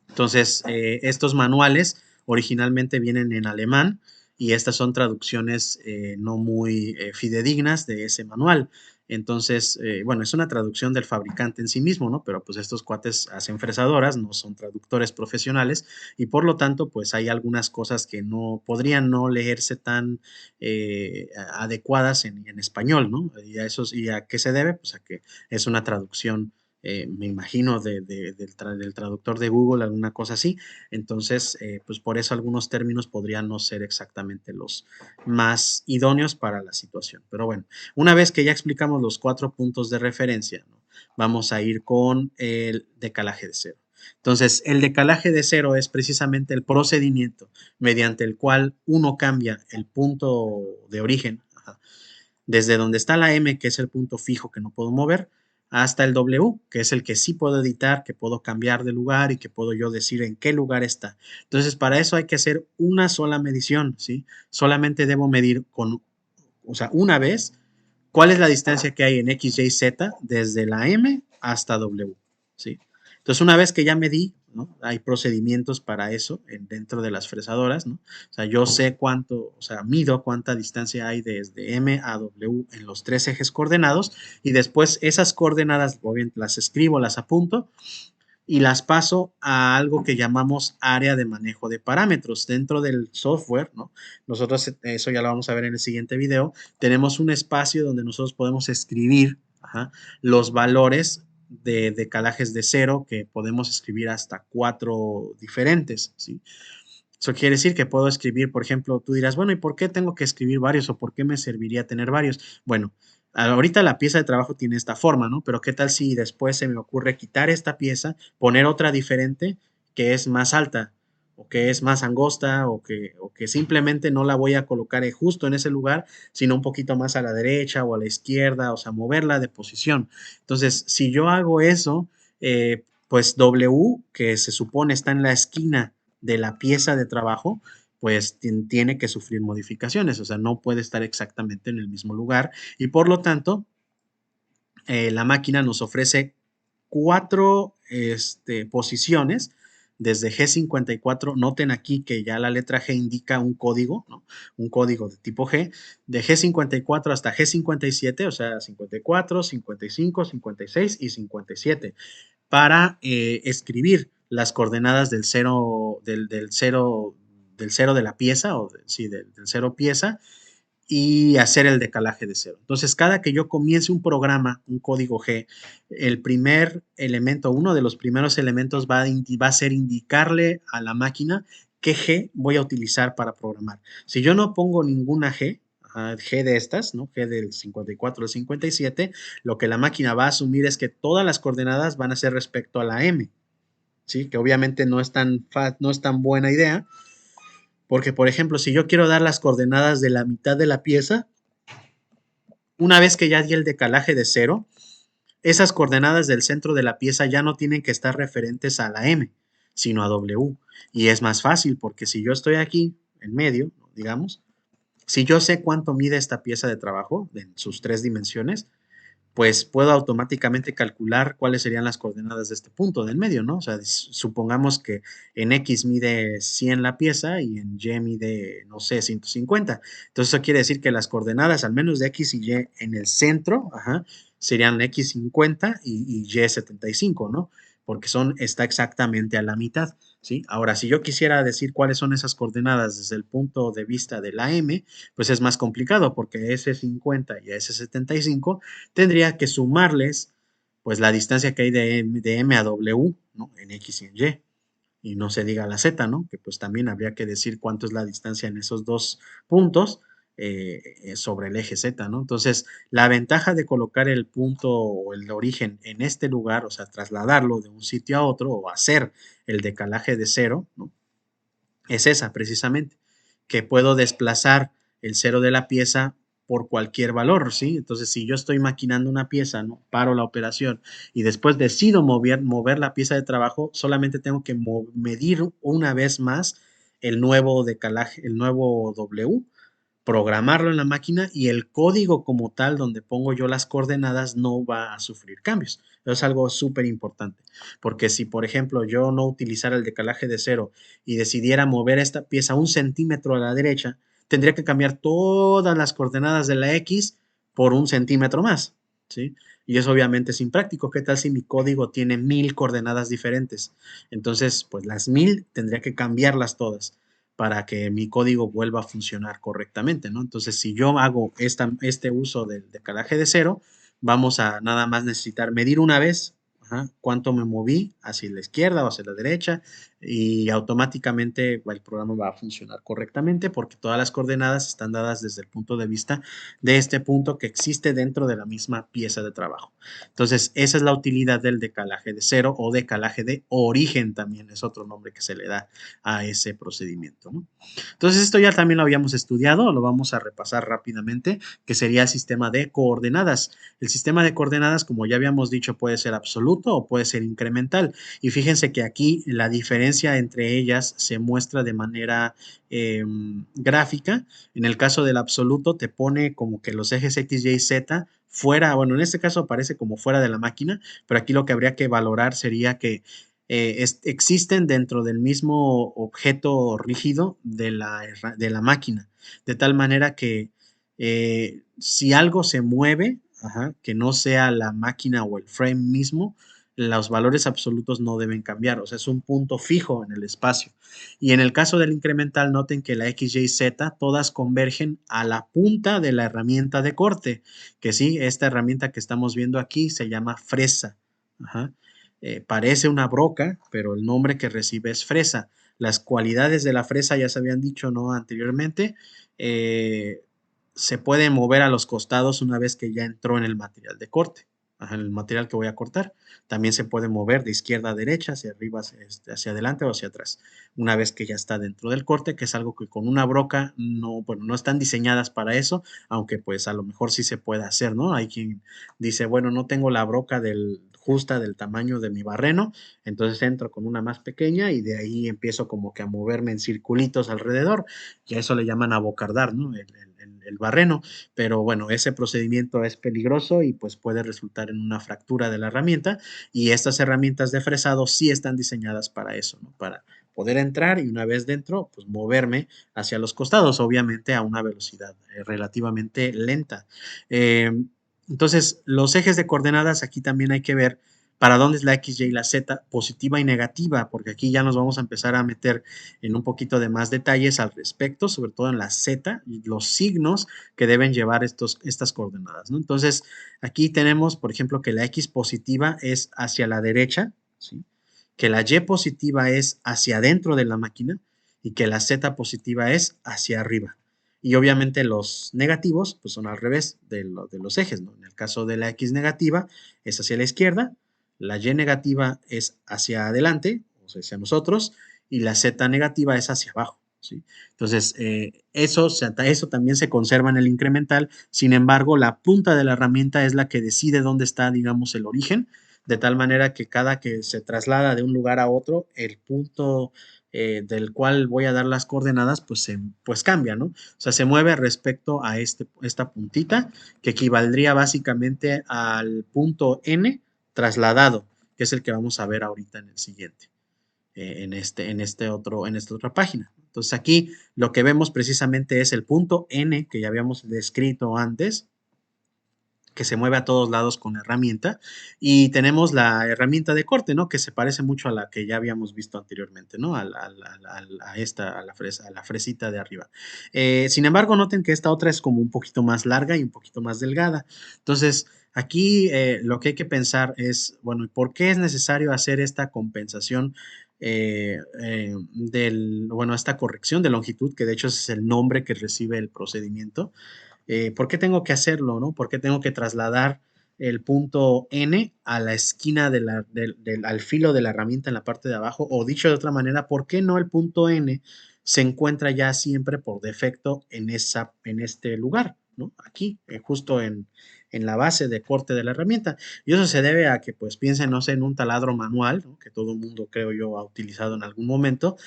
Entonces, estos manuales originalmente vienen en alemán y estas son traducciones no muy fidedignas de ese manual. Entonces, bueno, es una traducción del fabricante en sí mismo, ¿no? Pero pues estos cuates hacen fresadoras, no son traductores profesionales y por lo tanto, pues hay algunas cosas que no podrían no leerse tan adecuadas en español, ¿no? ¿Y a qué se debe? Pues a que es una traducción me imagino, del traductor de Google, alguna cosa así. Entonces, pues por eso algunos términos podrían no ser exactamente los más idóneos para la situación. Pero bueno, una vez que ya explicamos los 4 puntos de referencia, ¿no? Vamos a ir con el decalaje de cero. Entonces, el decalaje de cero es precisamente el procedimiento mediante el cual uno cambia el punto de origen, ajá, desde donde está la M, que es el punto fijo que no puedo mover, hasta el W, que es el que sí puedo editar, que puedo cambiar de lugar y que puedo yo decir en qué lugar está. Entonces, para eso hay que hacer una sola medición, ¿sí? Solamente debo medir o sea, una vez, cuál es la distancia que hay en X, Y, Z desde la M hasta W, ¿sí? Entonces, una vez que ya medí, ¿no? Hay procedimientos para eso dentro de las fresadoras, ¿no? O sea, yo sé cuánto, o sea, mido cuánta distancia hay desde M a W en los 3 ejes coordenados y después esas coordenadas, obviamente las escribo, las apunto y las paso a algo que llamamos área de manejo de parámetros. Dentro del software, ¿no? Nosotros, eso ya lo vamos a ver en el siguiente video, tenemos un espacio donde nosotros podemos escribir, ajá, los valores de decalajes de cero, que podemos escribir hasta 4 diferentes, ¿sí? Eso quiere decir que puedo escribir, por ejemplo, tú dirás, bueno, ¿y por qué tengo que escribir varios o por qué me serviría tener varios? Bueno, ahorita la pieza de trabajo tiene esta forma, ¿no? Pero ¿qué tal si después se me ocurre quitar esta pieza, poner otra diferente que es más alta o que es más angosta o que simplemente no la voy a colocar justo en ese lugar, sino un poquito más a la derecha o a la izquierda, o sea, moverla de posición? Entonces, si yo hago eso, pues W, que se supone está en la esquina de la pieza de trabajo, pues tiene que sufrir modificaciones, o sea, no puede estar exactamente en el mismo lugar y por lo tanto, la máquina nos ofrece 4 posiciones desde G54. Noten aquí que ya la letra G indica un código, ¿no? Un código de tipo G, de G54 hasta G57, o sea, 54, 55, 56 y 57, para escribir las coordenadas del cero, del cero de la pieza, o sí, del cero pieza, y hacer el decalaje de cero. Entonces, cada que yo comience un programa, un código G, el primer elemento, uno de los primeros elementos va a ser indicarle a la máquina qué G voy a utilizar para programar. Si yo no pongo ninguna G, G de estas, ¿no? G del 54 al 57, lo que la máquina va a asumir es que todas las coordenadas van a ser respecto a la M, ¿sí? Que obviamente no es tan buena idea, porque por ejemplo, si yo quiero dar las coordenadas de la mitad de la pieza, una vez que ya di el decalaje de cero, esas coordenadas del centro de la pieza ya no tienen que estar referentes a la M, sino a W. Y es más fácil porque si yo estoy aquí en medio, digamos, si yo sé cuánto mide esta pieza de trabajo en sus tres dimensiones, pues puedo automáticamente calcular cuáles serían las coordenadas de este punto del medio, ¿no? O sea, supongamos que en X mide 100 la pieza y en Y mide, no sé, 150. Entonces eso quiere decir que las coordenadas, al menos de X y Y en el centro, serían X 50 y Y 75, ¿no? Porque está exactamente a la mitad, ¿sí? Ahora, si yo quisiera decir cuáles son esas coordenadas desde el punto de vista de la M, pues es más complicado porque S 50 y S 75 tendría que sumarles pues la distancia que hay de M a W, ¿no? En X y en Y no se diga la Z, ¿no? Que pues también habría que decir cuánto es la distancia en esos dos puntos sobre el eje Z, ¿no? Entonces, la ventaja de colocar el punto o el origen en este lugar, o sea, trasladarlo de un sitio a otro o hacer el decalaje de cero, ¿no? Es esa precisamente, que puedo desplazar el cero de la pieza por cualquier valor, ¿sí? Entonces, si yo estoy maquinando una pieza, ¿no? Paro la operación y después decido mover la pieza de trabajo, solamente tengo que medir una vez más el nuevo decalaje, el nuevo W, programarlo en la máquina y el código como tal donde pongo yo las coordenadas no va a sufrir cambios. Eso es algo súper importante, porque si por ejemplo yo no utilizara el decalaje de cero y decidiera mover esta pieza un centímetro a la derecha, tendría que cambiar todas las coordenadas de la X por un centímetro más, ¿sí? Y eso obviamente es impráctico. ¿Qué tal si mi código tiene 1000 coordenadas diferentes? Entonces, pues las 1000 tendría que cambiarlas todas para que mi código vuelva a funcionar correctamente, ¿no? Entonces, si yo hago este uso del decalaje de cero, vamos a nada más necesitar medir una vez cuánto me moví hacia la izquierda o hacia la derecha y automáticamente el programa va a funcionar correctamente porque todas las coordenadas están dadas desde el punto de vista de este punto que existe dentro de la misma pieza de trabajo. Entonces, esa es la utilidad del decalaje de cero o decalaje de origen también es otro nombre que se le da a ese procedimiento, ¿no? Entonces, esto ya también lo habíamos estudiado, lo vamos a repasar rápidamente, que sería el sistema de coordenadas. El sistema de coordenadas, como ya habíamos dicho, puede ser absoluto o puede ser incremental. Y fíjense que aquí la diferencia entre ellas se muestra de manera gráfica. En el caso del absoluto, te pone como que los ejes X, Y, Z fuera, bueno, en este caso aparece como fuera de la máquina, pero aquí lo que habría que valorar sería que existen dentro del mismo objeto rígido de la máquina, de tal manera que si algo se mueve, que no sea la máquina o el frame mismo, los valores absolutos no deben cambiar, o sea, es un punto fijo en el espacio. Y en el caso del incremental, noten que la X, Y, Z todas convergen a la punta de la herramienta de corte, que sí, esta herramienta que estamos viendo aquí se llama fresa. Parece una broca, pero el nombre que recibe es fresa. Las cualidades de la fresa ya se habían dicho, ¿no? Anteriormente. eh, Se puede mover a los costados una vez que ya entró en el material de corte, en el material que voy a cortar. También se puede mover de izquierda a derecha, hacia arriba, hacia adelante o hacia atrás, una vez que ya está dentro del corte, que es algo que con una broca no, bueno, no están diseñadas para eso, aunque pues a lo mejor sí se puede hacer, ¿no? Hay quien dice, bueno, no tengo la broca justa del tamaño de mi barreno, entonces entro con una más pequeña y de ahí empiezo como que a moverme en circulitos alrededor, y a eso le llaman abocardar, ¿no? El barreno, pero bueno, ese procedimiento es peligroso y pues puede resultar en una fractura de la herramienta y estas herramientas de fresado sí están diseñadas para eso, ¿no? Para poder entrar y una vez dentro, pues moverme hacia los costados, obviamente a una velocidad relativamente lenta. Eh, entonces, los ejes de coordenadas aquí también hay que ver para dónde es la X, Y y la Z, positiva y negativa, porque aquí ya nos vamos a empezar a meter en un poquito de más detalles al respecto, sobre todo en la Z y los signos que deben llevar estas coordenadas, ¿no? Entonces, aquí tenemos, por ejemplo, que la X positiva es hacia la derecha, ¿sí? Que la Y positiva es hacia adentro de la máquina y que la Z positiva es hacia arriba. y obviamente los negativos pues son al revés de los ejes, ¿no? En el caso de la X negativa es hacia la izquierda, la Y negativa es hacia adelante, o sea, hacia nosotros, y la Z negativa es hacia abajo, ¿sí? Entonces, eso también se conserva en el incremental, sin embargo, la punta de la herramienta es la que decide dónde está, digamos, el origen, de tal manera que cada que se traslada de un lugar a otro, el punto del cual voy a dar las coordenadas, pues cambia, ¿no? O sea, se mueve respecto a esta puntita, que equivaldría básicamente al punto N trasladado, que es el que vamos a ver ahorita en el siguiente, en esta otra página. Entonces aquí lo que vemos precisamente es el punto N que ya habíamos descrito antes, que se mueve a todos lados con herramienta, y tenemos la herramienta de corte, ¿no? Que se parece mucho a la que ya habíamos visto anteriormente, ¿no? A la fresita de arriba. Sin embargo, noten que esta otra es como un poquito más larga y un poquito más delgada. Entonces, aquí lo que hay que pensar es, bueno, ¿por qué es necesario hacer esta compensación bueno, esta corrección de longitud, que de hecho es el nombre que recibe el procedimiento? ¿Por qué tengo que hacerlo, no? ¿Por qué tengo que trasladar el punto N a la esquina al filo de la herramienta en la parte de abajo? O dicho de otra manera, ¿por qué no el punto N se encuentra ya siempre por defecto en este lugar, ¿no? Aquí, justo en la base de corte de la herramienta. Y eso se debe a que, pues, piensen, no sé, en un taladro manual, ¿no? Que todo el mundo, creo yo, ha utilizado en algún momento.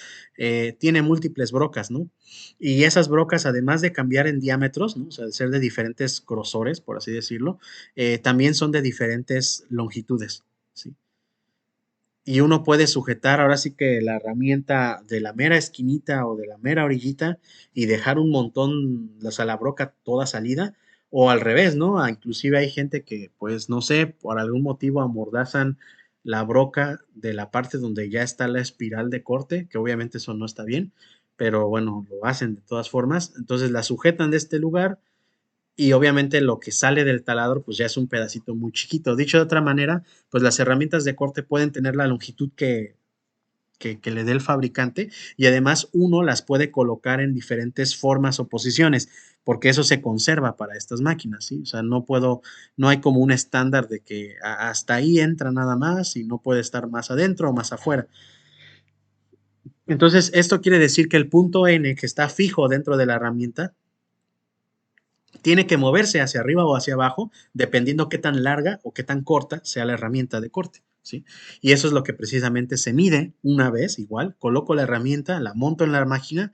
Tiene múltiples brocas, ¿no? Y esas brocas, además de cambiar en diámetros, ¿no? O sea, de ser de diferentes grosores, por así decirlo, también son de diferentes longitudes, ¿sí? Y uno puede sujetar ahora sí que la herramienta de la mera esquinita o de la mera orillita y dejar un montón, o sea, la broca toda salida, o al revés, ¿no? Inclusive hay gente que, pues, no sé, por algún motivo amordazan la broca de la parte donde ya está la espiral de corte, que obviamente eso no está bien, pero bueno, lo hacen de todas formas. Entonces la sujetan de este lugar y obviamente lo que sale del taladro pues ya es un pedacito muy chiquito. Dicho de otra manera, pues las herramientas de corte pueden tener la longitud que le dé el fabricante y además uno las puede colocar en diferentes formas o posiciones, porque eso se conserva para estas máquinas, ¿sí? O sea, no hay como un estándar de que hasta ahí entra nada más y no puede estar más adentro o más afuera. Entonces, esto quiere decir que el punto N que está fijo dentro de la herramienta tiene que moverse hacia arriba o hacia abajo, dependiendo qué tan larga o qué tan corta sea la herramienta de corte, ¿sí? Y eso es lo que precisamente se mide una vez, igual, coloco la herramienta, la monto en la máquina,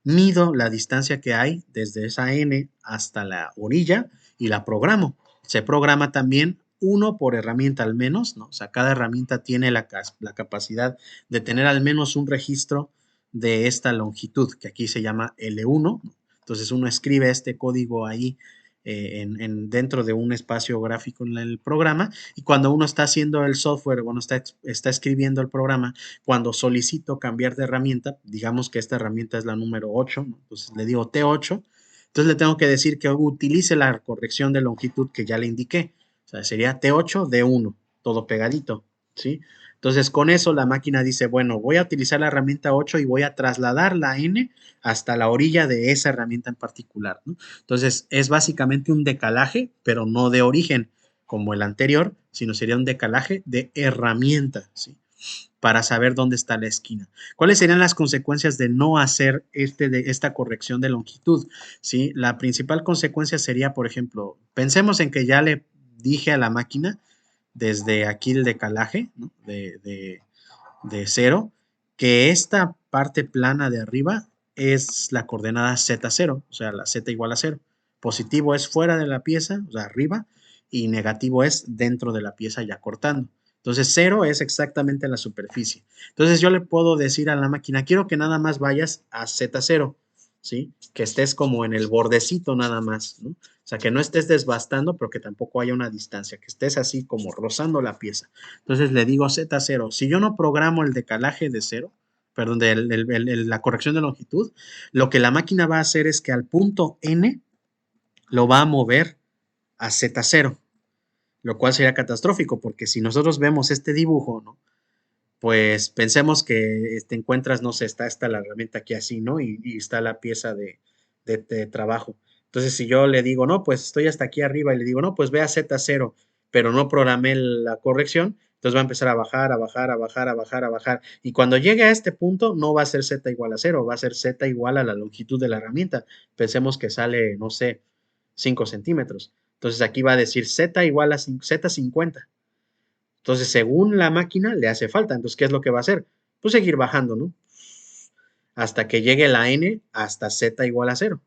mido la distancia que hay desde esa N hasta la orilla y la programo. Se programa también uno por herramienta al menos, ¿no? O sea, cada herramienta tiene la capacidad de tener al menos un registro de esta longitud, que aquí se llama L1, ¿no? Entonces uno escribe este código ahí dentro de un espacio gráfico en el programa y cuando uno está haciendo el software, bueno, está escribiendo el programa, cuando solicito cambiar de herramienta, digamos que esta herramienta es la número 8, ¿no? Entonces le digo T8, entonces le tengo que decir que utilice la corrección de longitud que ya le indiqué, o sea, sería T8 D1, todo pegadito, ¿sí? Entonces con eso la máquina dice, bueno, voy a utilizar la herramienta 8 y voy a trasladar la N hasta la orilla de esa herramienta en particular, ¿no? Entonces, es básicamente un decalaje, pero no de origen como el anterior, sino sería un decalaje de herramienta, ¿sí? Para saber dónde está la esquina. ¿Cuáles serían las consecuencias de no hacer esta corrección de longitud? ¿Sí? La principal consecuencia sería, por ejemplo, pensemos en que ya le dije a la máquina desde aquí el decalaje, ¿no? de 0, que esta parte plana de arriba es la coordenada Z0, o sea, la Z igual a 0. Positivo es fuera de la pieza, o sea, arriba, y negativo es dentro de la pieza ya cortando. Entonces, 0 es exactamente la superficie. Entonces, yo le puedo decir a la máquina, quiero que nada más vayas a Z0, ¿sí? Que estés como en el bordecito nada más, ¿no? O sea, que no estés desbastando, pero que tampoco haya una distancia, que estés así como rozando la pieza. Entonces le digo Z0. Si yo no programo el decalaje de 0, perdón, la corrección de longitud, lo que la máquina va a hacer es que al punto N lo va a mover a Z0, lo cual sería catastrófico, porque si nosotros vemos este dibujo, ¿no? Pues pensemos que te encuentras, no sé, está la herramienta aquí así, ¿no? Y está la pieza de de trabajo. Entonces, si yo le digo, no, pues estoy hasta aquí arriba y le digo, no, pues ve a Z0, pero no programé la corrección, entonces va a empezar a bajar, a bajar, a bajar, a bajar, a bajar. Y cuando llegue a este punto, no va a ser Z igual a cero, va a ser Z igual a la longitud de la herramienta. Pensemos que sale, no sé, 5 centímetros. Entonces aquí va a decir Z igual a Z50. Entonces, según la máquina, le hace falta. Entonces, ¿qué es lo que va a hacer? Pues seguir bajando, ¿no? Hasta que llegue la n hasta z igual a cero.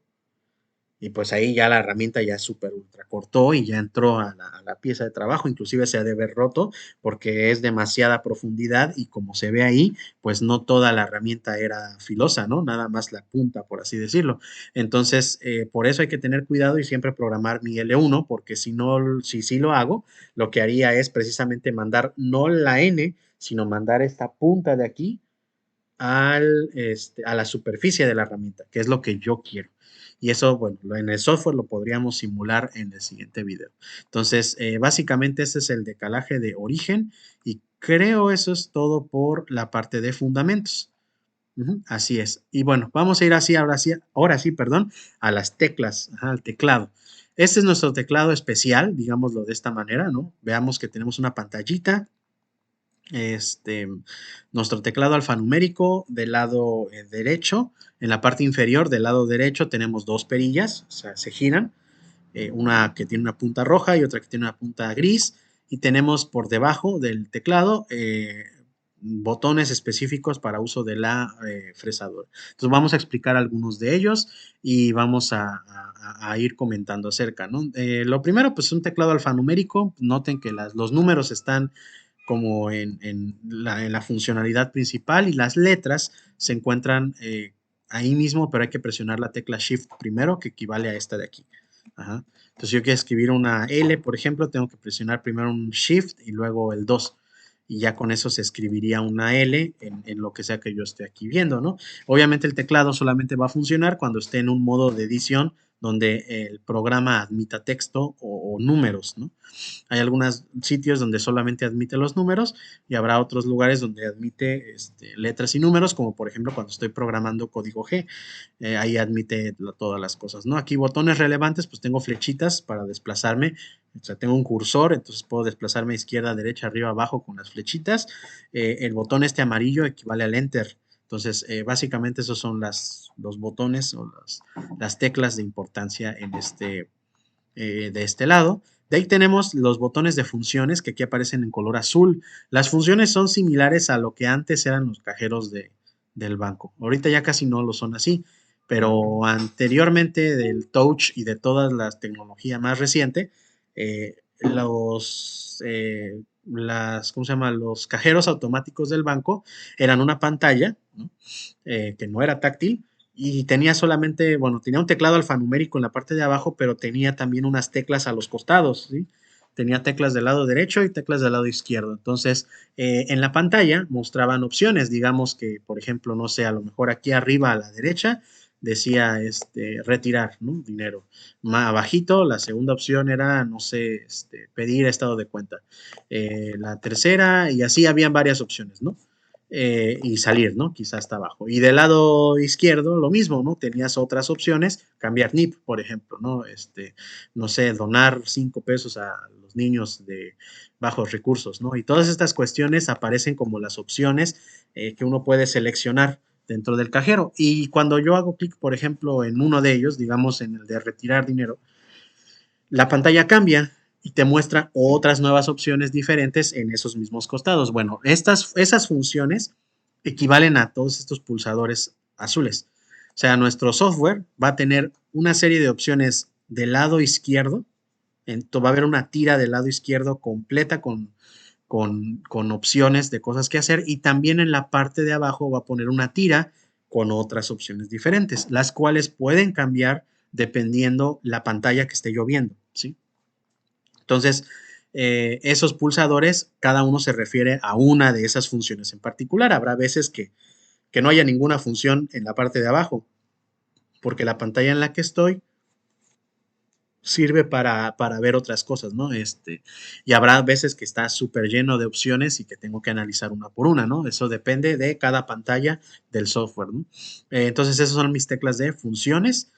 Y pues ahí ya la herramienta ya súper ultra cortó y ya entró a la pieza de trabajo, inclusive se ha de ver roto porque es demasiada profundidad y como se ve ahí, pues no toda la herramienta era filosa, ¿no? Nada más la punta, por así decirlo. Entonces, por eso hay que tener cuidado y siempre programar mi L1, porque si no, si sí lo hago, lo que haría es precisamente mandar no la N, sino mandar esta punta de aquí a la superficie de la herramienta, que es lo que yo quiero. Y eso, bueno, en el software lo podríamos simular en el siguiente video. Entonces, básicamente ese es el decalaje de origen y creo eso es todo por la parte de fundamentos. Así es. Y bueno, vamos a ir así, ahora sí, perdón, a las teclas, al teclado. Este es nuestro teclado especial, digámoslo de esta manera, ¿no? Veamos que tenemos una pantallita, este, nuestro teclado alfanumérico del lado derecho. En la parte inferior del lado derecho tenemos dos perillas, o sea, se giran, una que tiene una punta roja y otra que tiene una punta gris. Y tenemos por debajo del teclado botones específicos para uso de la fresadora. Entonces vamos a explicar algunos de ellos y vamos a ir comentando acerca, ¿no? Lo primero, pues un teclado alfanumérico. Noten que los números están como en la funcionalidad principal y las letras se encuentran ahí mismo, pero hay que presionar la tecla Shift primero, que equivale a esta de aquí. Ajá. Entonces, si yo quiero escribir una L, por ejemplo, tengo que presionar primero un Shift y luego el 2. Y ya con eso se escribiría una L en lo que sea que yo esté aquí viendo, ¿no? Obviamente el teclado solamente va a funcionar cuando esté en un modo de edición donde el programa admita texto o números, ¿no? Hay algunos sitios donde solamente admite los números y habrá otros lugares donde admite letras y números, como por ejemplo cuando estoy programando código G, ahí admite todas las cosas, ¿no? Aquí botones relevantes, pues tengo flechitas para desplazarme, o sea, tengo un cursor, entonces puedo desplazarme a izquierda, derecha, arriba, abajo con las flechitas. El botón este amarillo equivale al Enter. Entonces, básicamente esos son los botones o las teclas de importancia de este lado. De ahí tenemos los botones de funciones que aquí aparecen en color azul. Las funciones son similares a lo que antes eran los cajeros del banco. Ahorita ya casi no lo son así, pero anteriormente del touch y de toda la tecnología más reciente, ¿cómo se llama? Los cajeros automáticos del banco eran una pantalla, ¿no? Que no era táctil y tenía solamente, bueno, tenía un teclado alfanumérico en la parte de abajo, pero tenía también unas teclas a los costados, ¿sí? Tenía teclas del lado derecho y teclas del lado izquierdo. Entonces, en la pantalla mostraban opciones, digamos que, por ejemplo, no sé, a lo mejor aquí arriba a la derecha decía retirar, ¿no? Dinero. Más abajito, la segunda opción era, no sé, pedir estado de cuenta. La tercera, y así habían varias opciones, ¿no? Y salir, ¿no? Quizás hasta abajo. Y del lado izquierdo, lo mismo, ¿no? Tenías otras opciones, cambiar NIP, por ejemplo, ¿no? No sé, donar 5 pesos a los niños de bajos recursos, ¿no? Y todas estas cuestiones aparecen como las opciones que uno puede seleccionar dentro del cajero. Y cuando yo hago clic, por ejemplo, en uno de ellos, digamos en el de retirar dinero, la pantalla cambia y te muestra otras nuevas opciones diferentes en esos mismos costados. Bueno, esas funciones equivalen a todos estos pulsadores azules. O sea, nuestro software va a tener una serie de opciones del lado izquierdo. Va a haber una tira del lado izquierdo completa con opciones de cosas que hacer y también en la parte de abajo va a poner una tira con otras opciones diferentes, las cuales pueden cambiar dependiendo la pantalla que esté yo viendo, ¿sí? Entonces, esos pulsadores, cada uno se refiere a una de esas funciones en particular. Habrá veces que no haya ninguna función en la parte de abajo, porque la pantalla en la que estoy sirve para ver otras cosas, ¿no? Y habrá veces que está súper lleno de opciones y que tengo que analizar una por una, ¿no? Eso depende de cada pantalla del software, ¿no? Entonces, esas son mis teclas de funciones.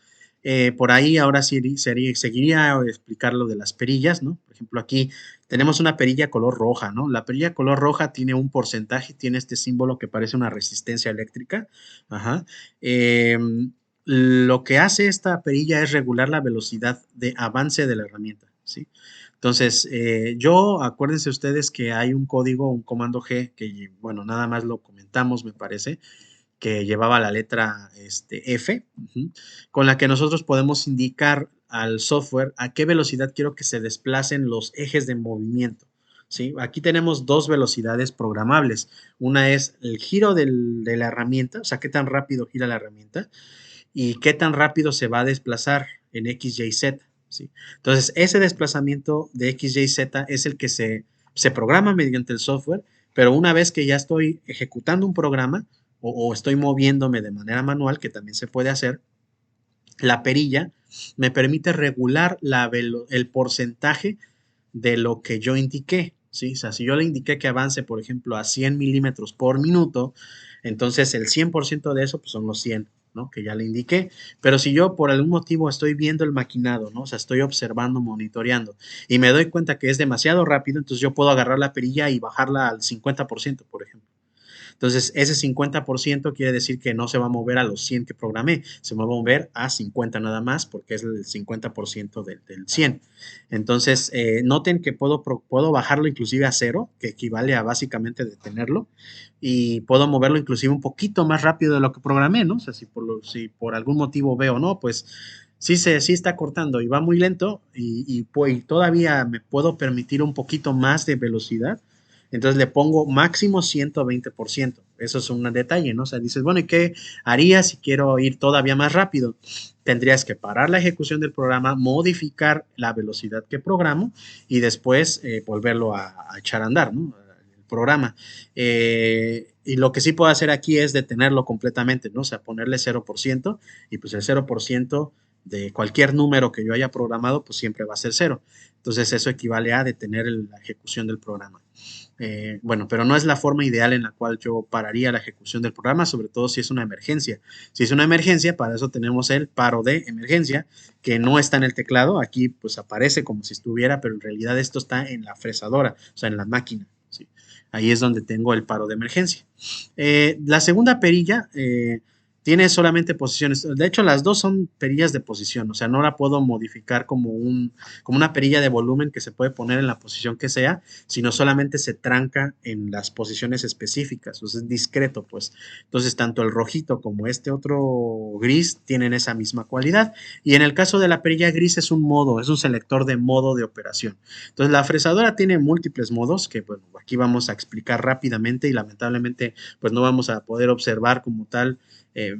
Por ahí ahora sí seguiría a explicar lo de las perillas, ¿no? Por ejemplo, aquí tenemos una perilla color roja, ¿no? La perilla color roja tiene un porcentaje, tiene este símbolo que parece una resistencia eléctrica. Ajá. Lo que hace esta perilla es regular la velocidad de avance de la herramienta, ¿sí? Entonces, acuérdense ustedes que hay un código, un comando G, que, bueno, nada más lo comentamos, me parece, que llevaba la letra F, con la que nosotros podemos indicar al software a qué velocidad quiero que se desplacen los ejes de movimiento. ¿Sí? Aquí tenemos dos velocidades programables. Una es el giro de la herramienta, o sea, qué tan rápido gira la herramienta y qué tan rápido se va a desplazar en X, Y, Z. ¿Sí? Entonces, ese desplazamiento de X, Y, Z es el que se programa mediante el software, pero una vez que ya estoy ejecutando un programa o estoy moviéndome de manera manual, que también se puede hacer, la perilla me permite regular el porcentaje de lo que yo indiqué. ¿Sí? O sea, si yo le indiqué que avance, por ejemplo, a 100 milímetros por minuto, entonces el 100% de eso pues son los 100, ¿no? Que ya le indiqué. Pero si yo por algún motivo estoy viendo el maquinado, ¿no? O sea, estoy observando, monitoreando y me doy cuenta que es demasiado rápido, entonces yo puedo agarrar la perilla y bajarla al 50%, por ejemplo. Entonces, ese 50% quiere decir que no se va a mover a los 100 que programé, se va a mover a 50 nada más porque es el 50% del 100. Entonces, noten que puedo bajarlo inclusive a cero, que equivale a básicamente detenerlo, y puedo moverlo inclusive un poquito más rápido de lo que programé, ¿no? O sea, si por algún motivo veo, ¿no? Pues sí está cortando y va muy lento y todavía me puedo permitir un poquito más de velocidad, entonces le pongo máximo 120%. Eso es un detalle, ¿no? O sea, dices, bueno, ¿y qué haría si quiero ir todavía más rápido? Tendrías que parar la ejecución del programa, modificar la velocidad que programo y después volverlo a echar a andar, ¿no? El programa. Y lo que sí puedo hacer aquí es detenerlo completamente, ¿no? O sea, ponerle 0% y pues el 0% de cualquier número que yo haya programado, pues siempre va a ser cero. Entonces eso equivale a detener la ejecución del programa. Bueno, pero no es la forma ideal en la cual yo pararía la ejecución del programa, sobre todo si es una emergencia. Si es una emergencia, para eso tenemos el paro de emergencia, que no está en el teclado, aquí pues aparece como si estuviera, pero en realidad esto está en la fresadora, o sea, en la máquina. ¿Sí? Ahí es donde tengo el paro de emergencia. La segunda perilla tiene solamente posiciones. De hecho, las dos son perillas de posición, o sea, no la puedo modificar como una perilla de volumen que se puede poner en la posición que sea, sino solamente se tranca en las posiciones específicas, o sea, es discreto, pues. Entonces, tanto el rojito como este otro gris tienen esa misma cualidad. Y en el caso de la perilla gris es un modo, es un selector de modo de operación. Entonces, la fresadora tiene múltiples modos que, bueno, aquí vamos a explicar rápidamente y lamentablemente, pues no vamos a poder observar como tal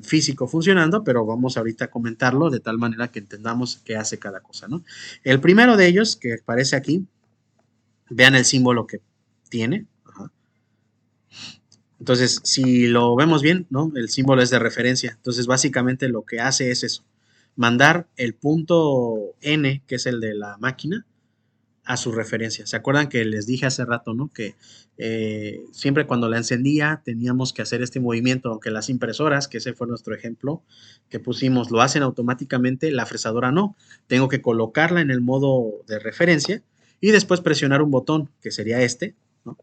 físico funcionando, pero vamos ahorita a comentarlo de tal manera que entendamos qué hace cada cosa, ¿no? El primero de ellos, que aparece aquí, vean el símbolo que tiene. Ajá. Entonces, si lo vemos bien, ¿no? El símbolo es de referencia. Entonces, básicamente lo que hace es eso, mandar el punto N, que es el de la máquina, a su referencia. ¿Se acuerdan que les dije hace rato, ¿no? Que siempre cuando la encendía teníamos que hacer este movimiento, aunque las impresoras, que ese fue nuestro ejemplo que pusimos, lo hacen automáticamente, la fresadora no. Tengo que colocarla en el modo de referencia y después presionar un botón, que sería este, ¿no?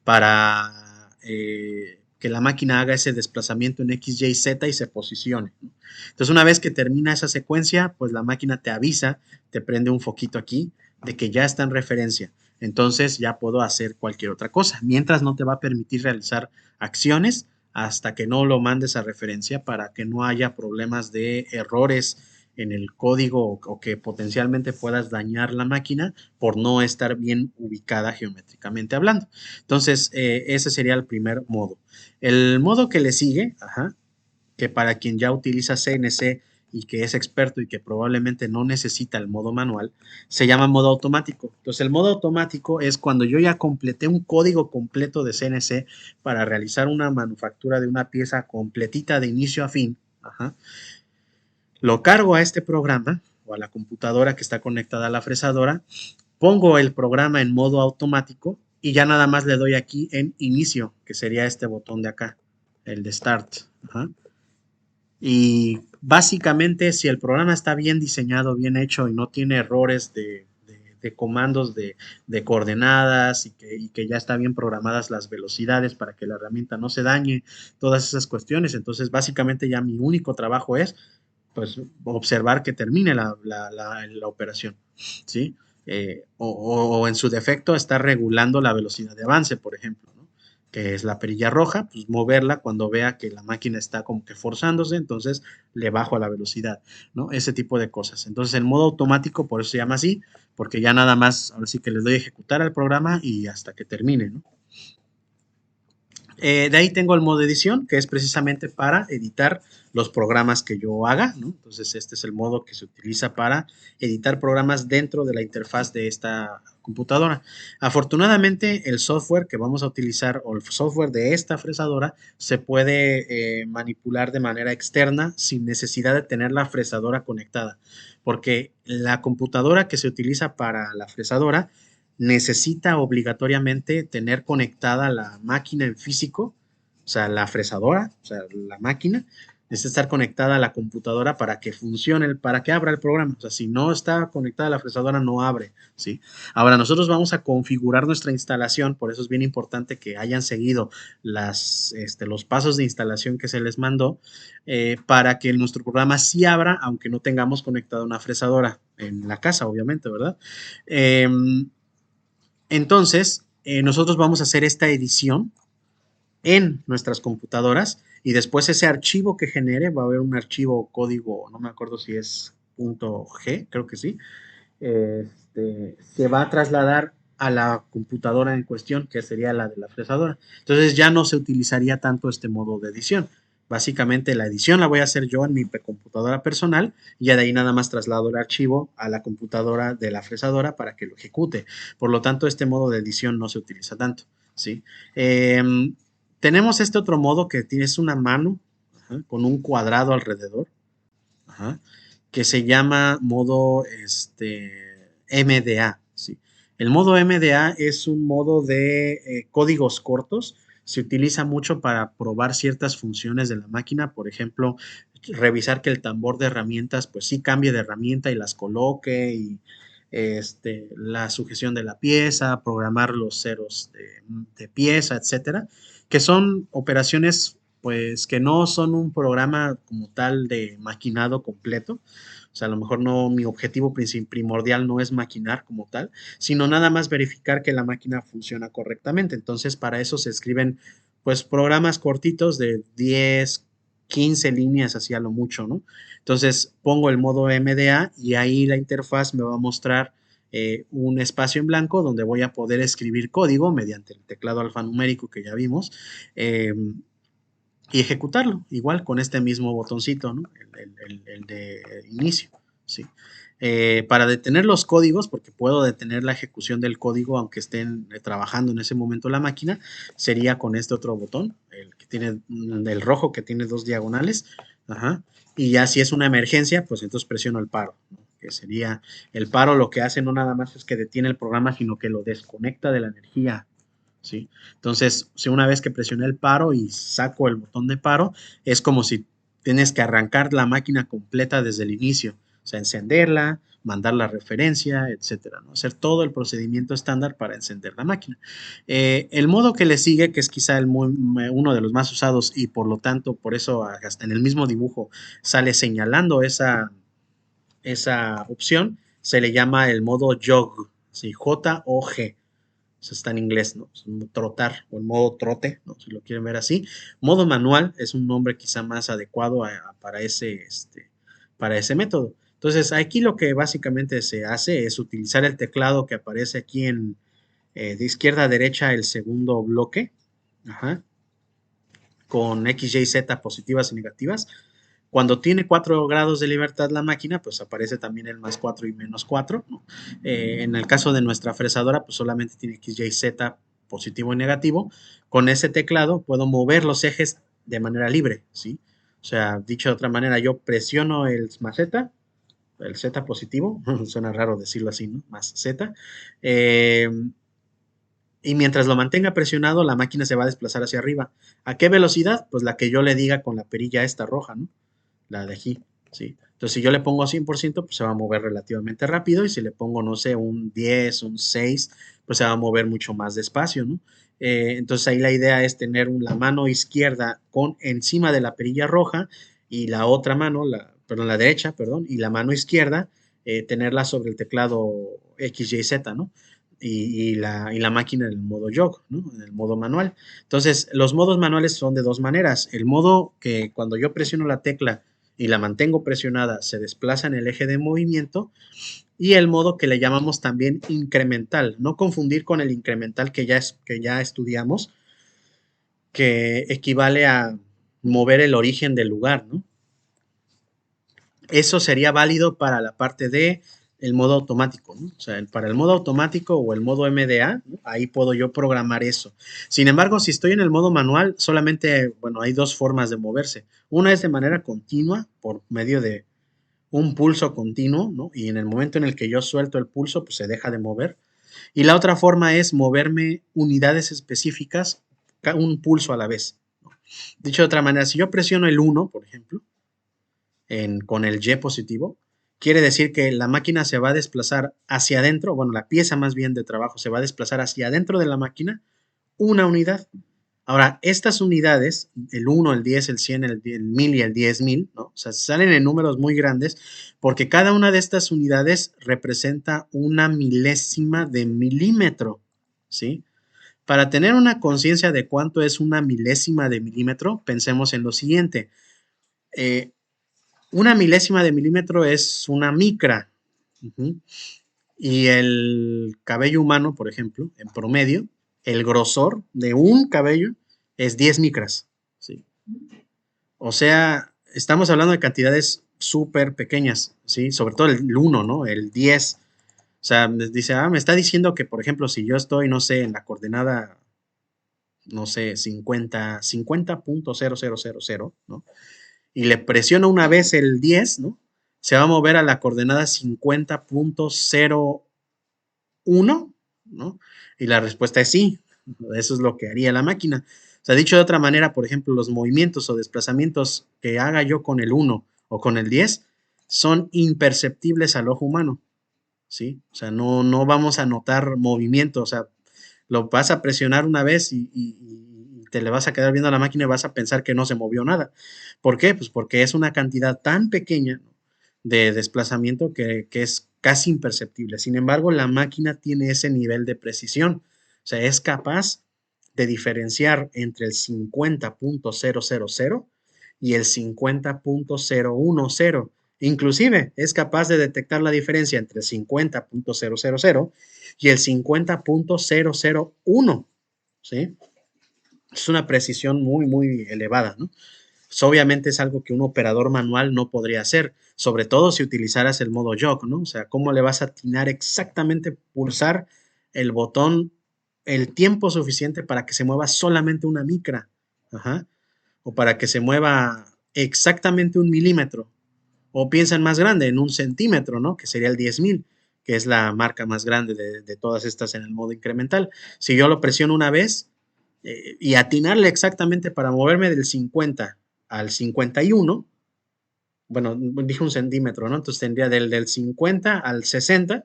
Para que la máquina haga ese desplazamiento en X, Y, Z y se posicione, ¿no? Entonces, una vez que termina esa secuencia, pues la máquina te avisa, te prende un foquito aquí de que ya está en referencia. Entonces ya puedo hacer cualquier otra cosa. Mientras no te va a permitir realizar acciones hasta que no lo mandes a referencia para que no haya problemas de errores en el código o que potencialmente puedas dañar la máquina por no estar bien ubicada geométricamente hablando. Entonces, ese sería el primer modo. El modo que le sigue, ajá, que para quien ya utiliza CNC y que es experto y que probablemente no necesita el modo manual, se llama modo automático. Entonces, el modo automático es cuando yo ya completé un código completo de CNC para realizar una manufactura de una pieza completita de inicio a fin. Ajá. Lo cargo a este programa o a la computadora que está conectada a la fresadora, pongo el programa en modo automático y ya nada más le doy aquí en inicio, que sería este botón de acá, el de start. Ajá. Y Básicamente, si el programa está bien diseñado, bien hecho y no tiene errores de comandos de coordenadas y que ya está bien programadas las velocidades para que la herramienta no se dañe, todas esas cuestiones. Entonces, básicamente ya mi único trabajo es pues observar que termine la operación, ¿sí? O en su defecto estar regulando la velocidad de avance, por ejemplo, ¿no? Que es la perilla roja, pues moverla cuando vea que la máquina está como que forzándose, entonces le bajo a la velocidad, ¿no? Ese tipo de cosas. Entonces el modo automático, por eso se llama así, porque ya nada más, ahora sí que les doy a ejecutar al programa y hasta que termine, ¿no? De ahí tengo el modo edición, que es precisamente para editar los programas que yo haga, ¿no? Entonces, este es el modo que se utiliza para editar programas dentro de la interfaz de esta computadora. Afortunadamente, el software que vamos a utilizar o el software de esta fresadora se puede manipular de manera externa sin necesidad de tener la fresadora conectada, porque la computadora que se utiliza para la fresadora necesita obligatoriamente tener conectada la máquina en físico, o sea, la fresadora, o sea, la máquina, necesita estar conectada a la computadora para que funcione, para que abra el programa. O sea, si no está conectada la fresadora, no abre, ¿sí? Ahora, nosotros vamos a configurar nuestra instalación, por eso es bien importante que hayan seguido los pasos de instalación que se les mandó, para que nuestro programa sí abra, aunque no tengamos conectada una fresadora en la casa, obviamente, ¿verdad? Entonces, nosotros vamos a hacer esta edición en nuestras computadoras y después ese archivo que genere, va a haber un archivo código, no me acuerdo si es .g, creo que sí, se va a trasladar a la computadora en cuestión, que sería la de la fresadora. Entonces ya no se utilizaría tanto este modo de edición. Básicamente la edición la voy a hacer yo en mi computadora personal y ya de ahí nada más traslado el archivo a la computadora de la fresadora para que lo ejecute. Por lo tanto, este modo de edición no se utiliza tanto, ¿sí? Tenemos este otro modo que tienes una mano, ajá, con un cuadrado alrededor, ajá, que se llama modo MDA, ¿sí? El modo MDA es un modo de códigos cortos. Se utiliza mucho para probar ciertas funciones de la máquina, por ejemplo, revisar que el tambor de herramientas pues sí cambie de herramienta y las coloque y la sujeción de la pieza, programar los ceros de pieza, etcétera, que son operaciones pues que no son un programa como tal de maquinado completo. O sea, a lo mejor no, mi objetivo primordial no es maquinar como tal, sino nada más verificar que la máquina funciona correctamente. Entonces, para eso se escriben pues programas cortitos de 10, 15 líneas, así a lo mucho, ¿no? Entonces, pongo el modo MDA y ahí la interfaz me va a mostrar un espacio en blanco donde voy a poder escribir código mediante el teclado alfanumérico que ya vimos. eh, y ejecutarlo, igual con este mismo botoncito, ¿no? El de inicio, ¿sí? Para detener los códigos, porque puedo detener la ejecución del código aunque estén trabajando en ese momento la máquina, sería con este otro botón, el que tiene el rojo que tiene dos diagonales, ajá, y ya si es una emergencia, pues entonces presiono el paro, ¿no? Que sería el paro, lo que hace no nada más es que detiene el programa, sino que lo desconecta de la energía, ¿sí? Entonces, si una vez que presioné el paro y saco el botón de paro, es como si tienes que arrancar la máquina completa desde el inicio, o sea, encenderla, mandar la referencia, etcétera, ¿no? Hacer todo el procedimiento estándar para encender la máquina. El modo que le sigue, que es quizá uno de los más usados y por lo tanto, por eso hasta en el mismo dibujo sale señalando esa opción, se le llama el modo jog, ¿sí? J-O-G. Eso está en inglés, ¿no? Es un trotar o el modo trote, ¿no? Si lo quieren ver así. Modo manual es un nombre quizá más adecuado para ese método. Entonces, aquí lo que básicamente se hace es utilizar el teclado que aparece aquí de izquierda a derecha, el segundo bloque, ajá, con X, Y, Z positivas y negativas. Cuando tiene 4 grados de libertad la máquina, pues aparece también el más 4 y menos 4, ¿no? En el caso de nuestra fresadora, pues solamente tiene X, Y, Z positivo y negativo. Con ese teclado puedo mover los ejes de manera libre, ¿sí? O sea, dicho de otra manera, yo presiono el más Z, el Z positivo, suena raro decirlo así, ¿no? Más Z. Eh, y mientras lo mantenga presionado, la máquina se va a desplazar hacia arriba. ¿A qué velocidad? Pues la que yo le diga con la perilla esta roja, ¿no? La de aquí. ¿sí? Entonces, si yo le pongo 100%, pues se va a mover relativamente rápido, y si le pongo, no sé, un 10, un 6, pues se va a mover mucho más despacio, ¿no? Entonces, ahí la idea es tener la mano izquierda con encima de la perilla roja, y la otra mano, perdón, la derecha, perdón, y la mano izquierda, tenerla sobre el teclado X, Y, Z, ¿no? Y la máquina en el modo jog, ¿no? En el modo manual. Entonces, los modos manuales son de dos maneras. El modo que cuando yo presiono la tecla y la mantengo presionada, se desplaza en el eje de movimiento, y el modo que le llamamos también incremental. No confundir con el incremental que ya estudiamos, que equivale a mover el origen del lugar, ¿no? Eso sería válido para la parte de el modo automático, ¿no? O sea, para el modo automático o el modo MDA, ¿no? Ahí puedo yo programar eso. Sin embargo, si estoy en el modo manual, solamente, bueno, hay dos formas de moverse. Una es de manera continua, por medio de un pulso continuo, ¿no? Y en el momento en el que yo suelto el pulso, pues se deja de mover. Y la otra forma es moverme unidades específicas, un pulso a la vez, ¿no? Dicho de otra manera, si yo presiono el uno, por ejemplo, con el Y positivo, quiere decir que la máquina se va a desplazar hacia adentro, bueno, la pieza más bien de trabajo se va a desplazar hacia adentro de la máquina una unidad. Ahora, estas unidades, el 1, el 10, el 100, el 1000 y el 10.000, ¿no? O sea, salen en números muy grandes, porque cada una de estas unidades representa una milésima de milímetro, ¿sí? Para tener una conciencia de cuánto es una milésima de milímetro, pensemos en lo siguiente. Eh, una milésima de milímetro es una micra. Ujú. Y el cabello humano, por ejemplo, en promedio, el grosor de un cabello es 10 micras, ¿sí? O sea, estamos hablando de cantidades súper pequeñas, ¿sí? Sobre todo el uno, ¿no? El 10. O sea, dice, me está diciendo que, por ejemplo, si yo estoy, no sé, en la coordenada, no sé, 50.0000, ¿no? Y le presiono una vez el 10, ¿no? Se va a mover a la coordenada 50.01, ¿no? Y la respuesta es sí. Eso es lo que haría la máquina. O sea, dicho de otra manera, por ejemplo, los movimientos o desplazamientos que haga yo con el 1 o con el 10 son imperceptibles al ojo humano, ¿sí? O sea, no vamos a notar movimiento. O sea, lo vas a presionar una vez y te le vas a quedar viendo a la máquina y vas a pensar que no se movió nada. ¿Por qué? Pues porque es una cantidad tan pequeña, ¿no?, de desplazamiento que es casi imperceptible. Sin embargo, la máquina tiene ese nivel de precisión. O sea, es capaz de diferenciar entre el 50.000 y el 50.010. Inclusive es capaz de detectar la diferencia entre el 50.000 y el 50.001, ¿sí? Es una precisión muy, muy elevada, ¿no? Pues obviamente es algo que un operador manual no podría hacer, sobre todo si utilizaras el modo jog, ¿no? O sea, ¿cómo le vas a atinar exactamente pulsar el botón el tiempo suficiente para que se mueva solamente una micra? Ajá. O para que se mueva exactamente un milímetro. O piensan más grande, en un centímetro, ¿no? Que sería el 10.000, que es la marca más grande de todas estas en el modo incremental. Si yo lo presiono una vez, y atinarle exactamente para moverme del 50 al 51, bueno, dije un centímetro, ¿no? Entonces tendría del 50 al 60,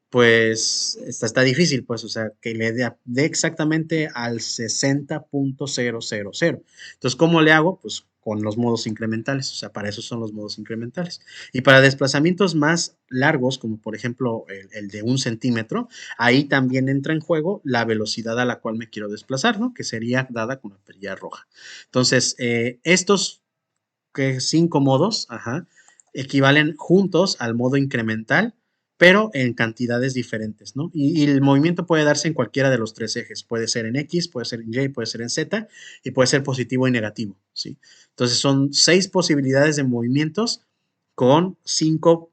pues está difícil, pues, o sea, que le dé exactamente al 60.000. Entonces, ¿cómo le hago? Pues con los modos incrementales, o sea, para eso son los modos incrementales. Y para desplazamientos más largos, como por ejemplo el de un centímetro, ahí también entra en juego la velocidad a la cual me quiero desplazar, ¿no? Que sería dada con la perilla roja. Entonces, estos que 5 modos, ajá, equivalen juntos al modo incremental, pero en cantidades diferentes, ¿no? Y el movimiento puede darse en cualquiera de los tres ejes. Puede ser en X, puede ser en Y, puede ser en Z, y puede ser positivo y negativo, ¿sí? Entonces son 6 posibilidades de movimientos con 5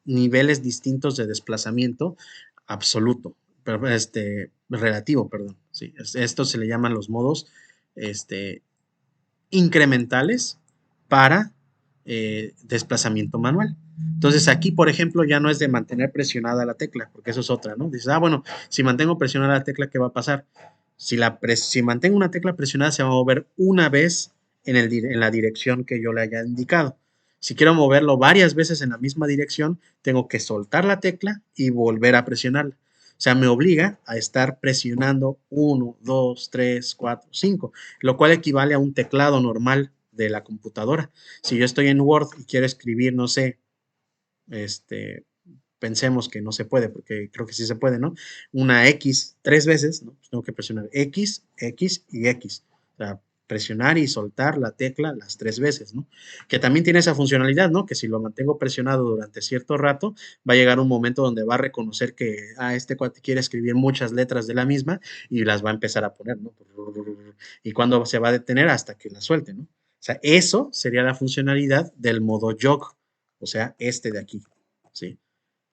niveles distintos de desplazamiento absoluto, pero relativo, perdón, ¿sí? Esto se le llaman los modos este, incrementales para desplazamiento manual. Entonces aquí, por ejemplo, ya no es de mantener presionada la tecla, porque eso es otra, ¿no? Dices, bueno, si mantengo presionada la tecla, ¿qué va a pasar? Si mantengo una tecla presionada, se va a mover una vez en la dirección que yo le haya indicado. Si quiero moverlo varias veces en la misma dirección, tengo que soltar la tecla y volver a presionarla. O sea, me obliga a estar presionando 1, 2, 3, 4, 5, lo cual equivale a un teclado normal de la computadora. Si yo estoy en Word y quiero escribir, no sé, este, pensemos que no se puede, porque creo que sí se puede, ¿no? Una X 3 veces, ¿no? Pues tengo que presionar X, X y X. O sea, presionar y soltar la tecla las 3 veces, ¿no? Que también tiene esa funcionalidad, ¿no? Que si lo mantengo presionado durante cierto rato, va a llegar un momento donde va a reconocer que, este cuate quiere escribir muchas letras de la misma y las va a empezar a poner, ¿no? Y cuando se va a detener hasta que la suelte, ¿no? O sea, eso sería la funcionalidad del modo jog, o sea, este de aquí, ¿sí?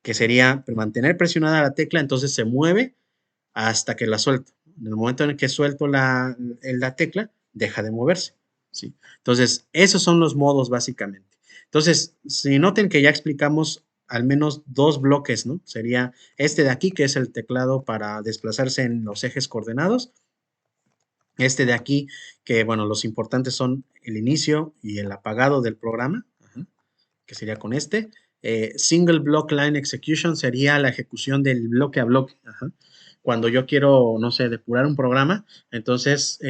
Que sería mantener presionada la tecla, entonces se mueve hasta que la suelto. En el momento en el que suelto la tecla, deja de moverse, ¿sí? Entonces, esos son los modos básicamente. Entonces, si noten que ya explicamos al menos dos bloques, ¿no? Sería este de aquí, que es el teclado para desplazarse en los ejes coordenados. Este de aquí, que bueno, los importantes son el inicio y el apagado del programa, que sería con este. Single Block Line Execution sería la ejecución del bloque a bloque. Cuando yo quiero, no sé, depurar un programa, entonces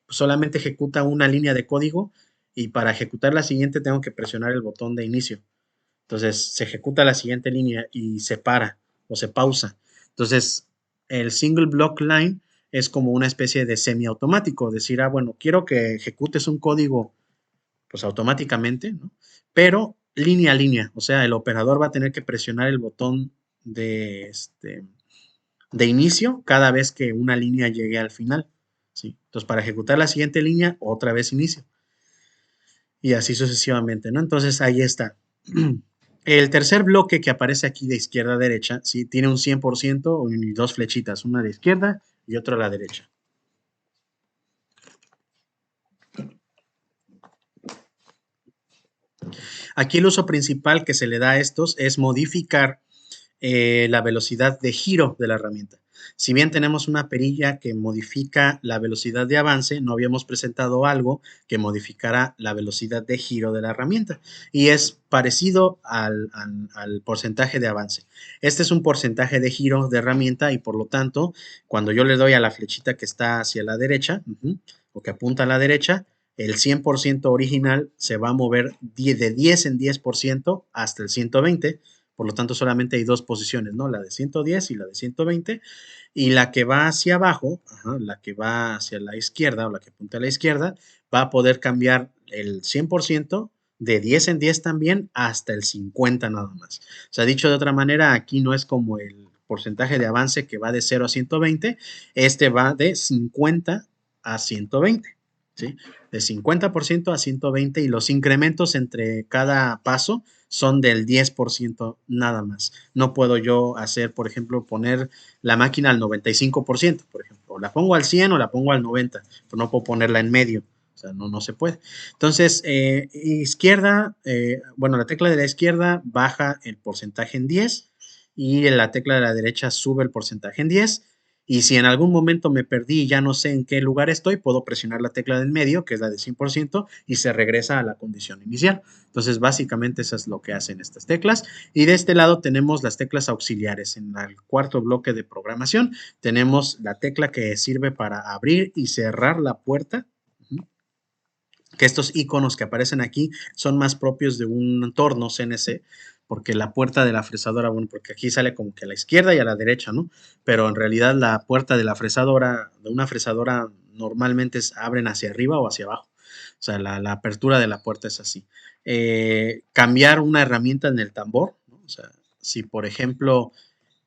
solamente ejecuta una línea de código y para ejecutar la siguiente tengo que presionar el botón de inicio. Entonces se ejecuta la siguiente línea y se para o se pausa. Entonces el single block line es como una especie de semiautomático, decir, bueno, quiero que ejecutes un código pues automáticamente, ¿no? Pero línea a línea, o sea, el operador va a tener que presionar el botón de inicio cada vez que una línea llegue al final, ¿sí? Entonces, para ejecutar la siguiente línea, otra vez inicio. Y así sucesivamente, ¿no? Entonces, ahí está. El tercer bloque que aparece aquí de izquierda a derecha, ¿sí? Tiene un 100% y dos flechitas, una a la izquierda y otra a la derecha. Aquí el uso principal que se le da a estos es modificar la velocidad de giro de la herramienta. Si bien tenemos una perilla que modifica la velocidad de avance, no habíamos presentado algo que modificara la velocidad de giro de la herramienta y es parecido al porcentaje de avance. Este es un porcentaje de giro de herramienta y por lo tanto, cuando yo le doy a la flechita que está hacia la derecha o que apunta a la derecha, el 100% original se va a mover de 10 en 10% hasta el 120. Por lo tanto, solamente hay dos posiciones, ¿no? La de 110 y la de 120. Y la que va hacia abajo, la que va hacia la izquierda o la que apunta a la izquierda, va a poder cambiar el 100% de 10 en 10 también hasta el 50 nada más. O sea, dicho de otra manera, aquí no es como el porcentaje de avance que va de 0 a 120, este va de 50 a 120. ¿Sí? De 50% a 120 y los incrementos entre cada paso son del 10% nada más. No puedo yo hacer, por ejemplo, poner la máquina al 95%, por ejemplo. O la pongo al 100 o la pongo al 90, pero no puedo ponerla en medio. O sea, no se puede. Entonces, izquierda, bueno, la tecla de la izquierda baja el porcentaje en 10 y la tecla de la derecha sube el porcentaje en 10. Y si en algún momento me perdí y ya no sé en qué lugar estoy, puedo presionar la tecla del medio, que es la de 100%, y se regresa a la condición inicial. Entonces, básicamente eso es lo que hacen estas teclas. Y de este lado tenemos las teclas auxiliares. En el cuarto bloque de programación tenemos la tecla que sirve para abrir y cerrar la puerta. Que estos iconos que aparecen aquí son más propios de un entorno CNC, porque la puerta de la fresadora, bueno, porque aquí sale como que a la izquierda y a la derecha, ¿no? Pero en realidad la puerta de la fresadora, de una fresadora, normalmente abren hacia arriba o hacia abajo. O sea, la apertura de la puerta es así. Cambiar una herramienta en el tambor, ¿no? O sea, si por ejemplo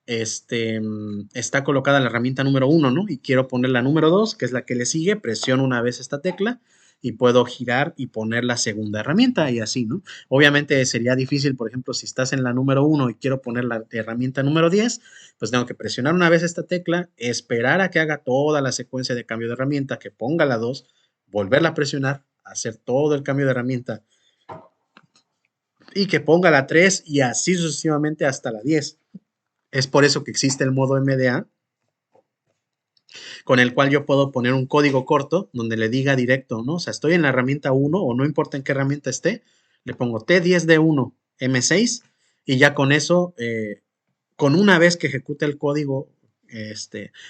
está colocada la herramienta número 1, ¿no? Y quiero poner la número 2, que es la que le sigue, presiono una vez esta tecla y puedo girar y poner la segunda herramienta y así, ¿no? Obviamente sería difícil, por ejemplo, si estás en la número 1 y quiero poner la herramienta número 10, pues tengo que presionar una vez esta tecla, esperar a que haga toda la secuencia de cambio de herramienta, que ponga la 2, volverla a presionar, hacer todo el cambio de herramienta y que ponga la 3 y así sucesivamente hasta la 10. Es por eso que existe el modo MDA, con el cual yo puedo poner un código corto donde le diga directo, ¿no? O sea, estoy en la herramienta 1 o no importa en qué herramienta esté, le pongo T10D1 M6 y ya con eso, con una vez que ejecute el código,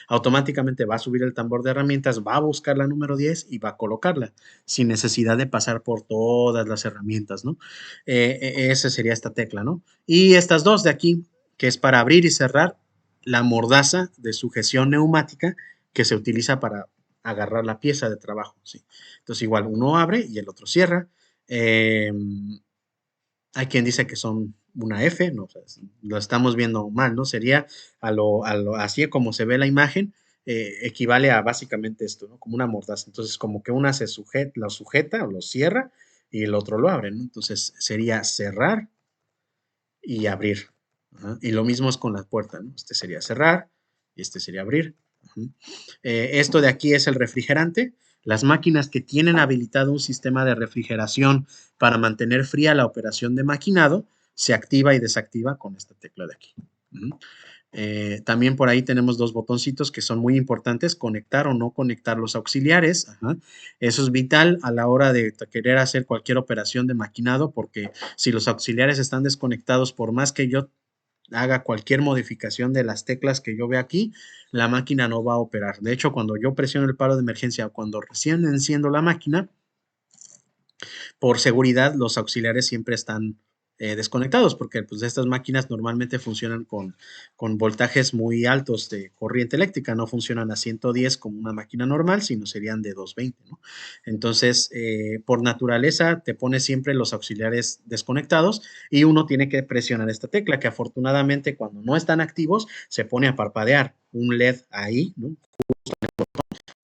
automáticamente va a subir el tambor de herramientas, va a buscar la número 10 y va a colocarla, sin necesidad de pasar por todas las herramientas, ¿no? Esa sería esta tecla, ¿no? Y estas dos de aquí, que es para abrir y cerrar la mordaza de sujeción neumática que se utiliza para agarrar la pieza de trabajo, ¿sí? Entonces igual uno abre y el otro cierra. Eh, Hay quien dice que son una F, no, o sea, lo estamos viendo mal, ¿no? Sería así como se ve la imagen, equivale a básicamente esto, ¿no? Como una mordaza. Entonces, como que una lo sujeta o lo cierra y el otro lo abre, ¿no? Entonces, sería cerrar y abrir. Ajá. Y lo mismo es con la puerta, ¿no? Este sería cerrar y este sería abrir. Ujú. Esto de aquí es el refrigerante. Las máquinas que tienen habilitado un sistema de refrigeración para mantener fría la operación de maquinado se activa y desactiva con esta tecla de aquí. Ujú. También por ahí tenemos dos botoncitos que son muy importantes, conectar o no conectar los auxiliares. Ajá. Eso es vital a la hora de querer hacer cualquier operación de maquinado, porque si los auxiliares están desconectados, por más que yo haga cualquier modificación de las teclas que yo vea aquí, la máquina no va a operar. De hecho, cuando yo presiono el palo de emergencia o cuando recién enciendo la máquina, por seguridad, los auxiliares siempre están desconectados, porque pues, estas máquinas normalmente funcionan con voltajes muy altos de corriente eléctrica, no funcionan a 110 como una máquina normal, sino serían de 220, ¿no? Entonces, por naturaleza, te pone siempre los auxiliares desconectados y uno tiene que presionar esta tecla, que afortunadamente cuando no están activos, se pone a parpadear un LED ahí, ¿no?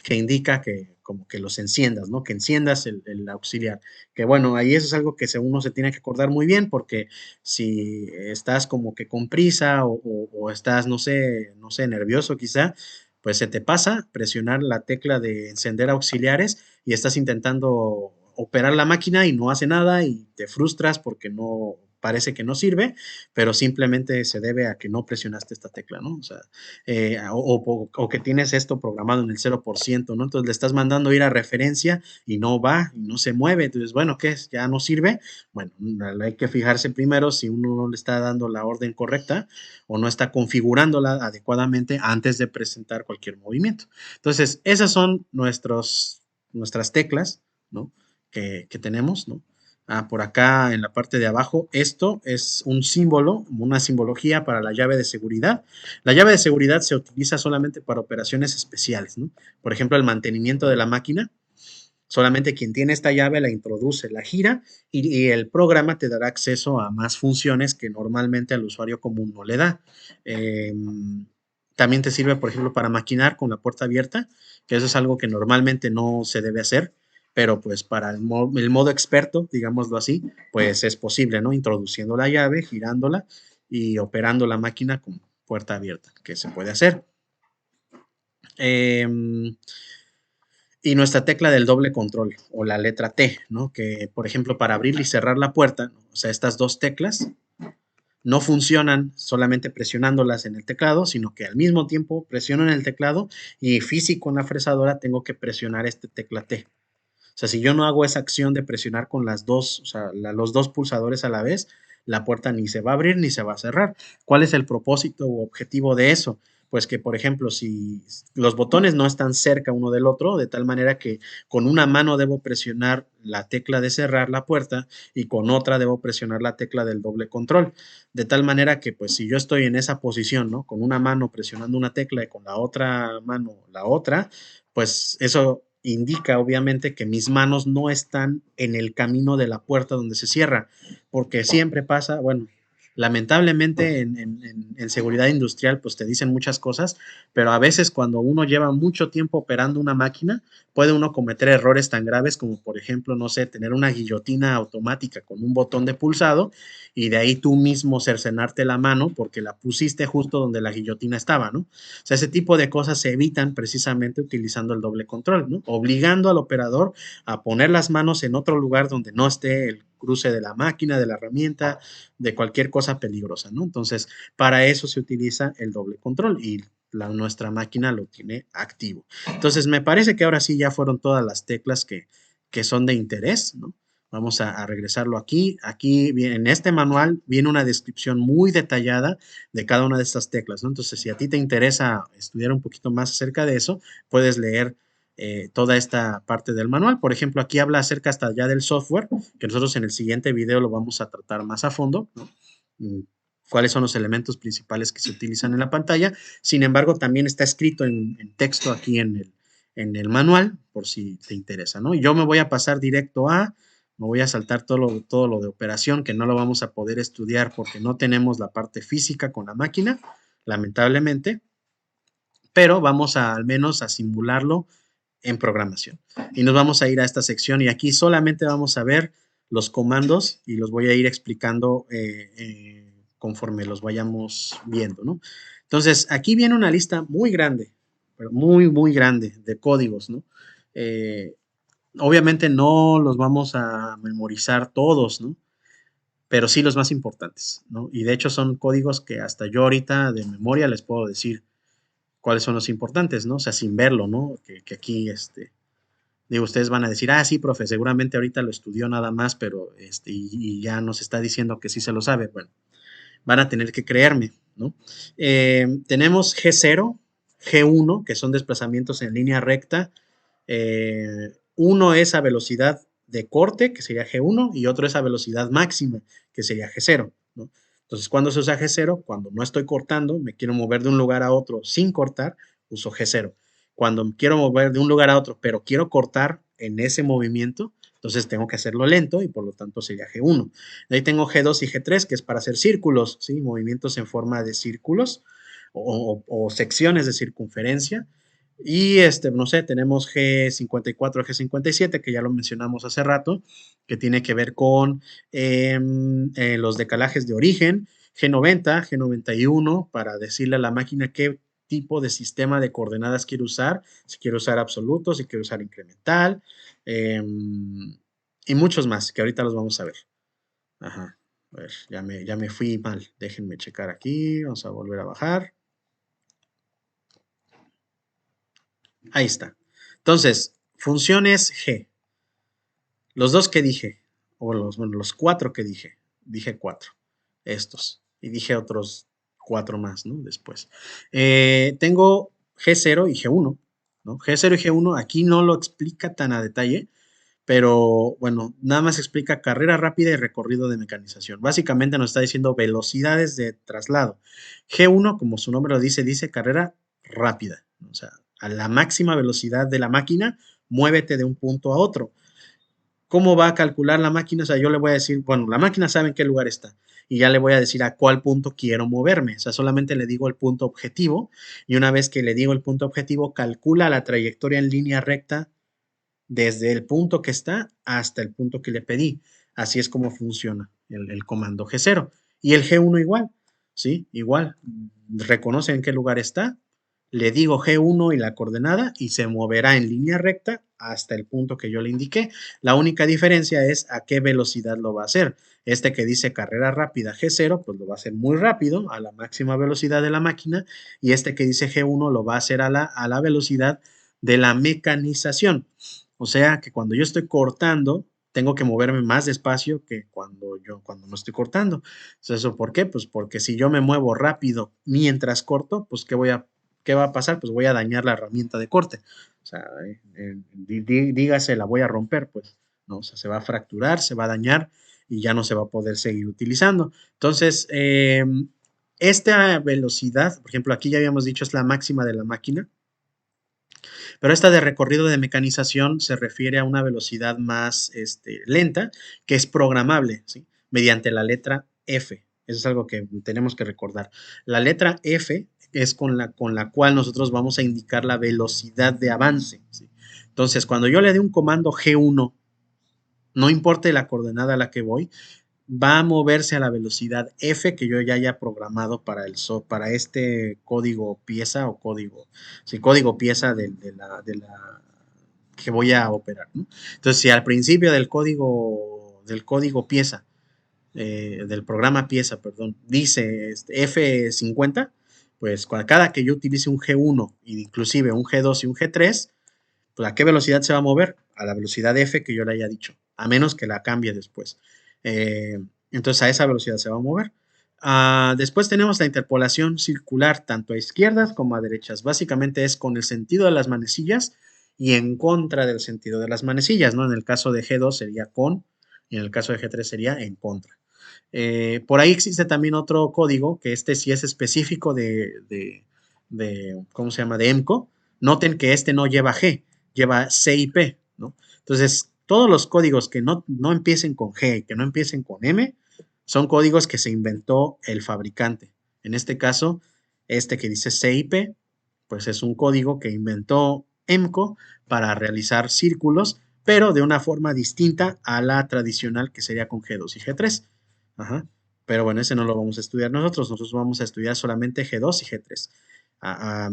Que indica que como que los enciendas, ¿no? Que enciendas el auxiliar. Que bueno, ahí eso es algo que uno se tiene que acordar muy bien porque si estás como que con prisa o estás, no sé, nervioso quizá, pues se te pasa presionar la tecla de encender auxiliares y estás intentando operar la máquina y no hace nada y te frustras porque no parece que no sirve, pero simplemente se debe a que no presionaste esta tecla, ¿no? O sea, o que tienes esto programado en el 0%, ¿no? Entonces le estás mandando ir a referencia y no va, y no se mueve. Entonces, bueno, ¿qué es? ¿Ya no sirve? Bueno, hay que fijarse primero si uno no le está dando la orden correcta o no está configurándola adecuadamente antes de presentar cualquier movimiento. Entonces, esas son nuestras teclas, ¿no? Que tenemos, ¿no? Por acá en la parte de abajo, esto es un símbolo, una simbología para la llave de seguridad. La llave de seguridad se utiliza solamente para operaciones especiales, ¿no? Por ejemplo, el mantenimiento de la máquina. Solamente quien tiene esta llave la introduce, la gira y el programa te dará acceso a más funciones que normalmente al usuario común no le da. Eh, También te sirve, por ejemplo, para maquinar con la puerta abierta, que eso es algo que normalmente no se debe hacer, pero pues para el modo experto, digámoslo así, pues es posible, ¿no? Introduciendo la llave, girándola y operando la máquina con puerta abierta, que se puede hacer. Eh, y nuestra tecla del doble control o la letra T, ¿no? Que, por ejemplo, para abrir y cerrar la puerta, o sea, estas dos teclas no funcionan solamente presionándolas en el teclado, sino que al mismo tiempo presiono en el teclado y físico en la fresadora tengo que presionar este tecla T. O sea, si yo no hago esa acción de presionar con las dos, o sea, los dos pulsadores a la vez, la puerta ni se va a abrir ni se va a cerrar. ¿Cuál es el propósito o objetivo de eso? Pues que, por ejemplo, si los botones no están cerca uno del otro, de tal manera que con una mano debo presionar la tecla de cerrar la puerta y con otra debo presionar la tecla del doble control. De tal manera que, pues, si yo estoy en esa posición, ¿no? Con una mano presionando una tecla y con la otra mano la otra, pues eso indica obviamente que mis manos no están en el camino de la puerta donde se cierra, porque siempre pasa, bueno, lamentablemente en seguridad industrial pues te dicen muchas cosas, pero a veces cuando uno lleva mucho tiempo operando una máquina, puede uno cometer errores tan graves como por ejemplo, no sé, tener una guillotina automática con un botón de pulsado y de ahí tú mismo cercenarte la mano porque la pusiste justo donde la guillotina estaba, ¿no? O sea, ese tipo de cosas se evitan precisamente utilizando el doble control, ¿no? Obligando al operador a poner las manos en otro lugar donde no esté el cruce de la máquina, de la herramienta, de cualquier cosa peligrosa, ¿no? Entonces, para eso se utiliza el doble control y nuestra máquina lo tiene activo. Entonces, me parece que ahora sí ya fueron todas las teclas que son de interés, ¿no? Vamos a regresarlo aquí. Aquí en este manual viene una descripción muy detallada de cada una de estas teclas, ¿no? Entonces, si a ti te interesa estudiar un poquito más acerca de eso, puedes leer toda esta parte del manual. Por ejemplo, aquí habla acerca hasta ya del software, que nosotros en el siguiente video lo vamos a tratar más a fondo, ¿no? Cuáles son los elementos principales que se utilizan en la pantalla. Sin embargo, también está escrito en texto aquí en el manual, por si te interesa, ¿no? Y yo me voy a pasar directo me voy a saltar todo lo de operación, que no lo vamos a poder estudiar porque no tenemos la parte física con la máquina, lamentablemente, pero vamos al menos a simularlo en programación. Y nos vamos a ir a esta sección y aquí solamente vamos a ver los comandos y los voy a ir explicando conforme los vayamos viendo, ¿no? Entonces, aquí viene una lista muy grande, pero muy, muy grande de códigos, ¿no? Obviamente no los vamos a memorizar todos, ¿no? Pero sí los más importantes, ¿no? Y de hecho son códigos que hasta yo ahorita de memoria les puedo decir cuáles son los importantes, ¿no? O sea, sin verlo, ¿no? Que aquí, digo, ustedes van a decir, ah, sí, profe, seguramente ahorita lo estudió nada más, pero, y ya nos está diciendo que sí se lo sabe. Bueno, van a tener que creerme, ¿no? Tenemos G0, G1, que son desplazamientos en línea recta. Uno es a velocidad de corte, que sería G1, y otro es a velocidad máxima, que sería G0, ¿no? Entonces, ¿cuándo se usa G0? Cuando no estoy cortando, me quiero mover de un lugar a otro sin cortar, uso G0. Cuando me quiero mover de un lugar a otro, pero quiero cortar en ese movimiento, entonces tengo que hacerlo lento y por lo tanto sería G1. De ahí tengo G2 y G3, que es para hacer círculos, ¿sí? Movimientos en forma de círculos o secciones de circunferencia. Y no sé, tenemos G54, G57, que ya lo mencionamos hace rato, que tiene que ver con los decalajes de origen, G90, G91, para decirle a la máquina qué tipo de sistema de coordenadas quiere usar, si quiere usar absoluto, si quiere usar incremental, y muchos más, que ahorita los vamos a ver. Ajá, a ver, ya me fui mal, déjenme checar aquí, vamos a volver a bajar. Ahí está. Entonces, funciones G. Los dos que dije, o los cuatro que dije cuatro, estos, y dije otros cuatro más, ¿no? Después. Tengo G0 y G1, ¿no? G0 y G1 aquí no lo explica tan a detalle, pero bueno, nada más explica carrera rápida y recorrido de mecanización. Básicamente nos está diciendo velocidades de traslado. G1, como su nombre lo dice, dice carrera rápida, o sea, a la máxima velocidad de la máquina, muévete de un punto a otro. ¿Cómo va a calcular la máquina? O sea, yo le voy a decir, bueno, la máquina sabe en qué lugar está y ya le voy a decir a cuál punto quiero moverme. O sea, solamente le digo el punto objetivo y una vez que le digo el punto objetivo, calcula la trayectoria en línea recta desde el punto que está hasta el punto que le pedí. Así es como funciona el comando G0. Y el G1 igual, ¿sí? Igual, reconoce en qué lugar está, le digo G1 y la coordenada y se moverá en línea recta hasta el punto que yo le indiqué. La única diferencia es a qué velocidad lo va a hacer. Este que dice carrera rápida G0, pues lo va a hacer muy rápido, a la máxima velocidad de la máquina, y este que dice G1 lo va a hacer a la velocidad de la mecanización. O sea que cuando yo estoy cortando, tengo que moverme más despacio que cuando no estoy cortando. Entonces, ¿eso por qué? Pues porque si yo me muevo rápido mientras corto, pues ¿qué va a pasar? Pues voy a dañar la herramienta de corte. O sea, dígase, la voy a romper, pues, ¿no? O sea, se va a fracturar, se va a dañar y ya no se va a poder seguir utilizando. Entonces, esta velocidad, por ejemplo, aquí ya habíamos dicho es la máxima de la máquina. Pero esta de recorrido de mecanización se refiere a una velocidad más lenta, que es programable, ¿sí? Mediante la letra F. Eso es algo que tenemos que recordar. La letra F es con la cual nosotros vamos a indicar la velocidad de avance, ¿sí? Entonces, cuando yo le dé un comando G1, no importa la coordenada a la que voy, va a moverse a la velocidad F que yo ya haya programado para este código pieza o código, sí, código pieza de la que voy a operar, ¿no? Entonces, si al principio del código pieza, del programa pieza, perdón, dice F50, pues cada que yo utilice un G1, inclusive un G2 y un G3, pues ¿a qué velocidad se va a mover? A la velocidad F que yo le haya dicho. a menos que la cambie después. Eh, entonces a esa velocidad se va a mover. Después tenemos la interpolación circular tanto a izquierdas como a derechas. Básicamente es con el sentido de las manecillas y en contra del sentido de las manecillas, ¿no? En el caso de G2 sería con y en el caso de G3 sería en contra. Por ahí existe también otro código, que este sí es específico ¿cómo se llama? De EMCO. Noten que este no lleva G, lleva CIP, ¿no? Entonces, todos los códigos que no empiecen con G y que no empiecen con M, son códigos que se inventó el fabricante. En este caso, este que dice CIP, pues es un código que inventó EMCO para realizar círculos, pero de una forma distinta a la tradicional que sería con G2 y G3. Ajá. Pero bueno, ese no lo vamos a estudiar nosotros vamos a estudiar solamente G2 y G3. Ah,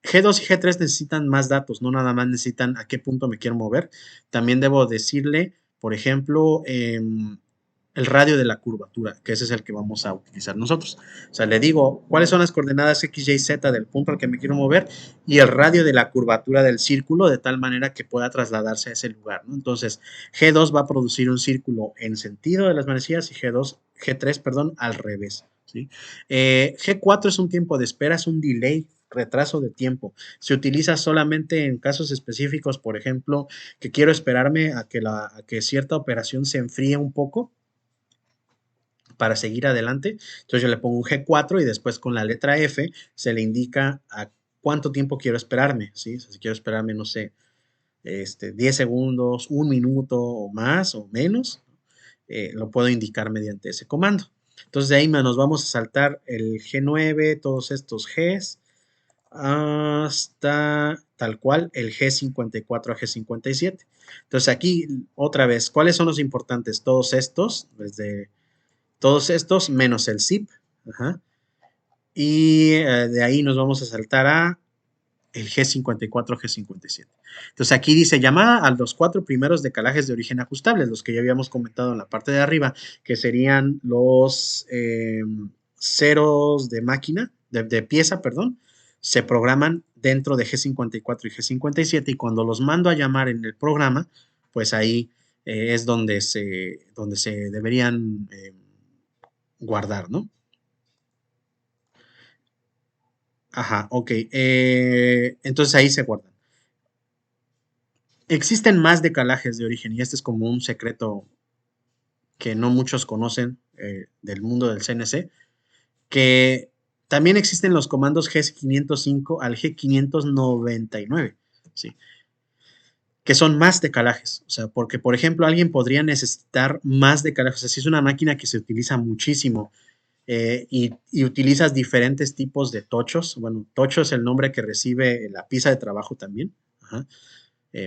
G2 y G3 necesitan más datos, no nada más necesitan a qué punto me quiero mover. También debo decirle, por ejemplo, el radio de la curvatura, que ese es el que vamos a utilizar nosotros. O sea, le digo cuáles son las coordenadas X, Y, Z del punto al que me quiero mover y el radio de la curvatura del círculo de tal manera que pueda trasladarse a ese lugar, ¿no? Entonces, G2 va a producir un círculo en sentido de las manecillas y G3, perdón, al revés, ¿sí? G4 es un tiempo de espera, es un delay, retraso de tiempo. Se utiliza solamente en casos específicos, por ejemplo, que quiero esperarme a que cierta operación se enfríe un poco para seguir adelante. Entonces yo le pongo un G4 y después con la letra F se le indica a cuánto tiempo quiero esperarme, ¿sí? O sea, si quiero esperarme, no sé, 10 segundos, un minuto o más o menos, lo puedo indicar mediante ese comando. Entonces de ahí nos vamos a saltar el G9, todos estos Gs, hasta tal cual el G54 a G57. Entonces aquí otra vez, ¿cuáles son los importantes? Todos estos menos el zip. Ajá. Y de ahí nos vamos a saltar a el G54, G57. Entonces aquí dice llamada a los 4 primeros decalajes de origen ajustables, los que ya habíamos comentado en la parte de arriba, que serían los ceros de máquina, de pieza, perdón, se programan dentro de G54 y G57 y cuando los mando a llamar en el programa, pues ahí es donde se deberían guardar, ¿no? Ajá, ok. Entonces ahí se guardan. Existen más decalajes de origen y este es como un secreto que no muchos conocen del mundo del CNC, que también existen los comandos G505 al G599, ¿sí? Que son más decalajes. O sea, porque, por ejemplo, alguien podría necesitar más decalajes. O sea, si es una máquina que se utiliza muchísimo y utilizas diferentes tipos de tochos. Bueno, tocho es el nombre que recibe la pieza de trabajo también. Ajá.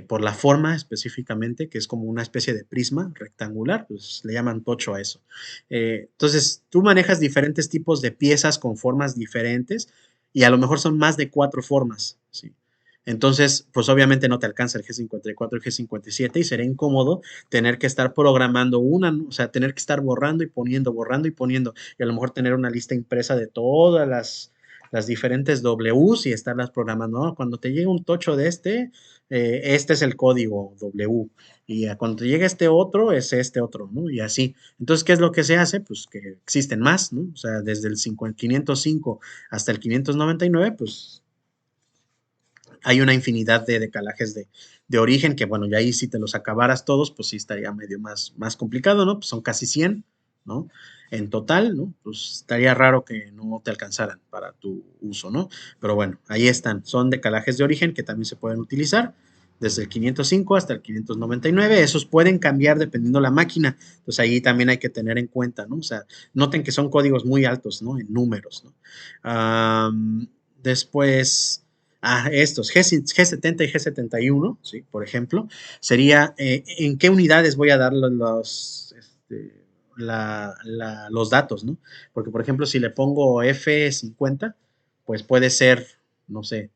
Por la forma específicamente, que es como una especie de prisma rectangular, pues le llaman tocho a eso. Entonces, tú manejas diferentes tipos de piezas con formas diferentes y a lo mejor son más de 4 formas, ¿sí? Entonces, pues obviamente no te alcanza el G54 y G57 y será incómodo tener que estar programando una, o sea, tener que estar borrando y poniendo, y a lo mejor tener una lista impresa de todas las diferentes Ws y estarlas programando. ¿No? Cuando te llegue un tocho de este es el código W. Y cuando te llegue este otro, es este otro, ¿no? Y así. Entonces, ¿qué es lo que se hace? Pues que existen más, ¿no? O sea, desde el 505 hasta el 599, pues hay una infinidad de decalajes de origen que, bueno, ya ahí si te los acabaras todos, pues sí estaría medio más complicado, ¿no? Pues son casi 100, ¿no? En total, ¿no? Pues estaría raro que no te alcanzaran para tu uso, ¿no? Pero bueno, ahí están. Son decalajes de origen que también se pueden utilizar desde el 505 hasta el 599. Esos pueden cambiar dependiendo la máquina. Entonces ahí también hay que tener en cuenta, ¿no? O sea, noten que son códigos muy altos, ¿no? En números, ¿no? Después, estos G70 y G71, ¿sí? Por ejemplo, sería en qué unidades voy a dar los datos, ¿no? Porque, por ejemplo, si le pongo F50, pues puede ser, no sé,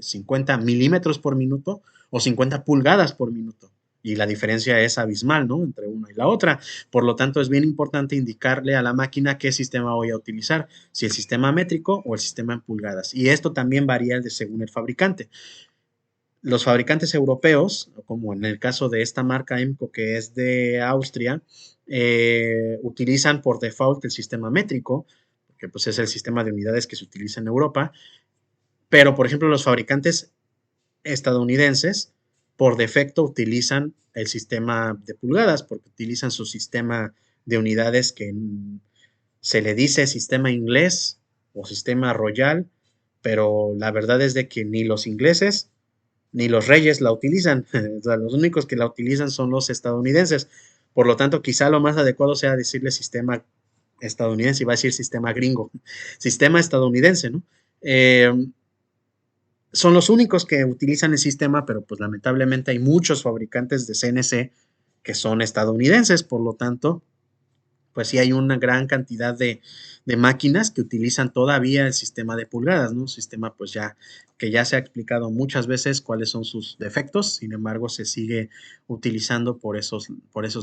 50 milímetros por minuto o 50 pulgadas por minuto. Y la diferencia es abismal, ¿no? Entre una y la otra. Por lo tanto, es bien importante indicarle a la máquina qué sistema voy a utilizar, si el sistema métrico o el sistema en pulgadas. Y esto también varía según el fabricante. los fabricantes europeos, como en el caso de esta marca EMCO que es de Austria, utilizan por default el sistema métrico, que pues es el sistema de unidades que se utiliza en Europa, pero por ejemplo los fabricantes estadounidenses por defecto utilizan el sistema de pulgadas, porque utilizan su sistema de unidades que se le dice sistema inglés o sistema royal, pero la verdad es de que ni los ingleses ni los reyes la utilizan. O sea, los únicos que la utilizan son los estadounidenses. Por lo tanto, quizá lo más adecuado sea decirle sistema estadounidense, y va a decir sistema gringo, sistema estadounidense, ¿no? Son los únicos que utilizan el sistema, pero pues lamentablemente hay muchos fabricantes de CNC que son estadounidenses, por lo tanto, pues sí hay una gran cantidad de máquinas que utilizan todavía el sistema de pulgadas, ¿no? Un sistema pues ya que ya se ha explicado muchas veces cuáles son sus defectos, sin embargo se sigue utilizando por esos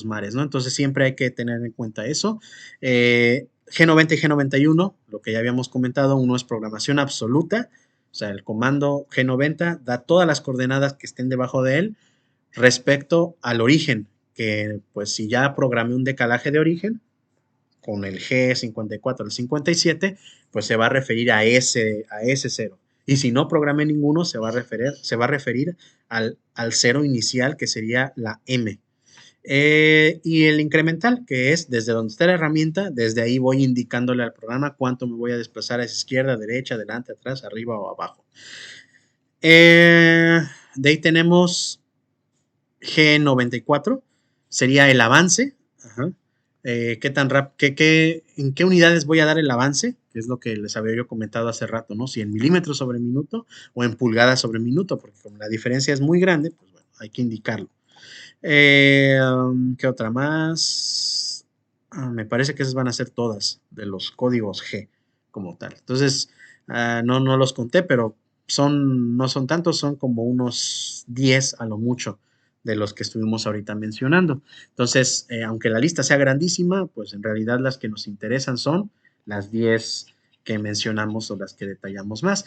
mares, ¿no? Entonces siempre hay que tener en cuenta eso. G90 y G91, lo que ya habíamos comentado, uno es programación absoluta, o sea, el comando G90 da todas las coordenadas que estén debajo de él respecto al origen, que pues si ya programé un decalaje de origen, con el G54 al 57, pues se va a referir a ese cero. Y si no programé ninguno, se va a referir al cero inicial, que sería la M. Y el incremental, que es desde donde está la herramienta, desde ahí voy indicándole al programa cuánto me voy a desplazar a esa izquierda, derecha, adelante, atrás, arriba o abajo. De ahí tenemos G94, sería el avance. Ajá. ¿Qué tan en qué unidades voy a dar el avance? Que es lo que les había yo comentado hace rato, ¿no? Si en milímetros sobre minuto o en pulgadas sobre minuto, porque como la diferencia es muy grande, pues bueno, hay que indicarlo. ¿Qué otra más? Me parece que esas van a ser todas de los códigos G como tal. Entonces, no los conté, pero no son tantos, son como unos 10 a lo mucho de los que estuvimos ahorita mencionando. Entonces, aunque la lista sea grandísima, pues en realidad las que nos interesan son las 10 que mencionamos o las que detallamos más.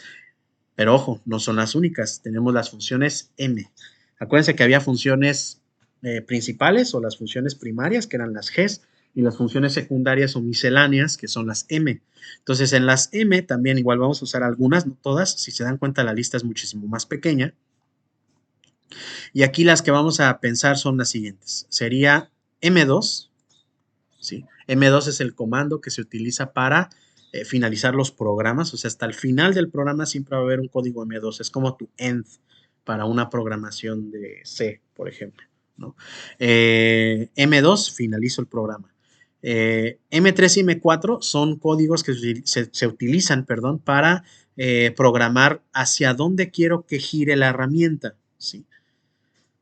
Pero ojo, no son las únicas. Tenemos las funciones M. Acuérdense que había funciones principales o las funciones primarias, que eran las Gs, y las funciones secundarias o misceláneas, que son las M. Entonces, en las M también igual vamos a usar algunas, no todas. Si se dan cuenta, la lista es muchísimo más pequeña. Y aquí las que vamos a pensar son las siguientes. Sería M2, ¿sí? M2 es el comando que se utiliza para finalizar los programas, o sea, hasta el final del programa siempre va a haber un código M2, es como tu end para una programación de C, por ejemplo, ¿no? M2, finalizo el programa. M3 y M4 son códigos que se utilizan, perdón, para programar hacia dónde quiero que gire la herramienta, ¿sí?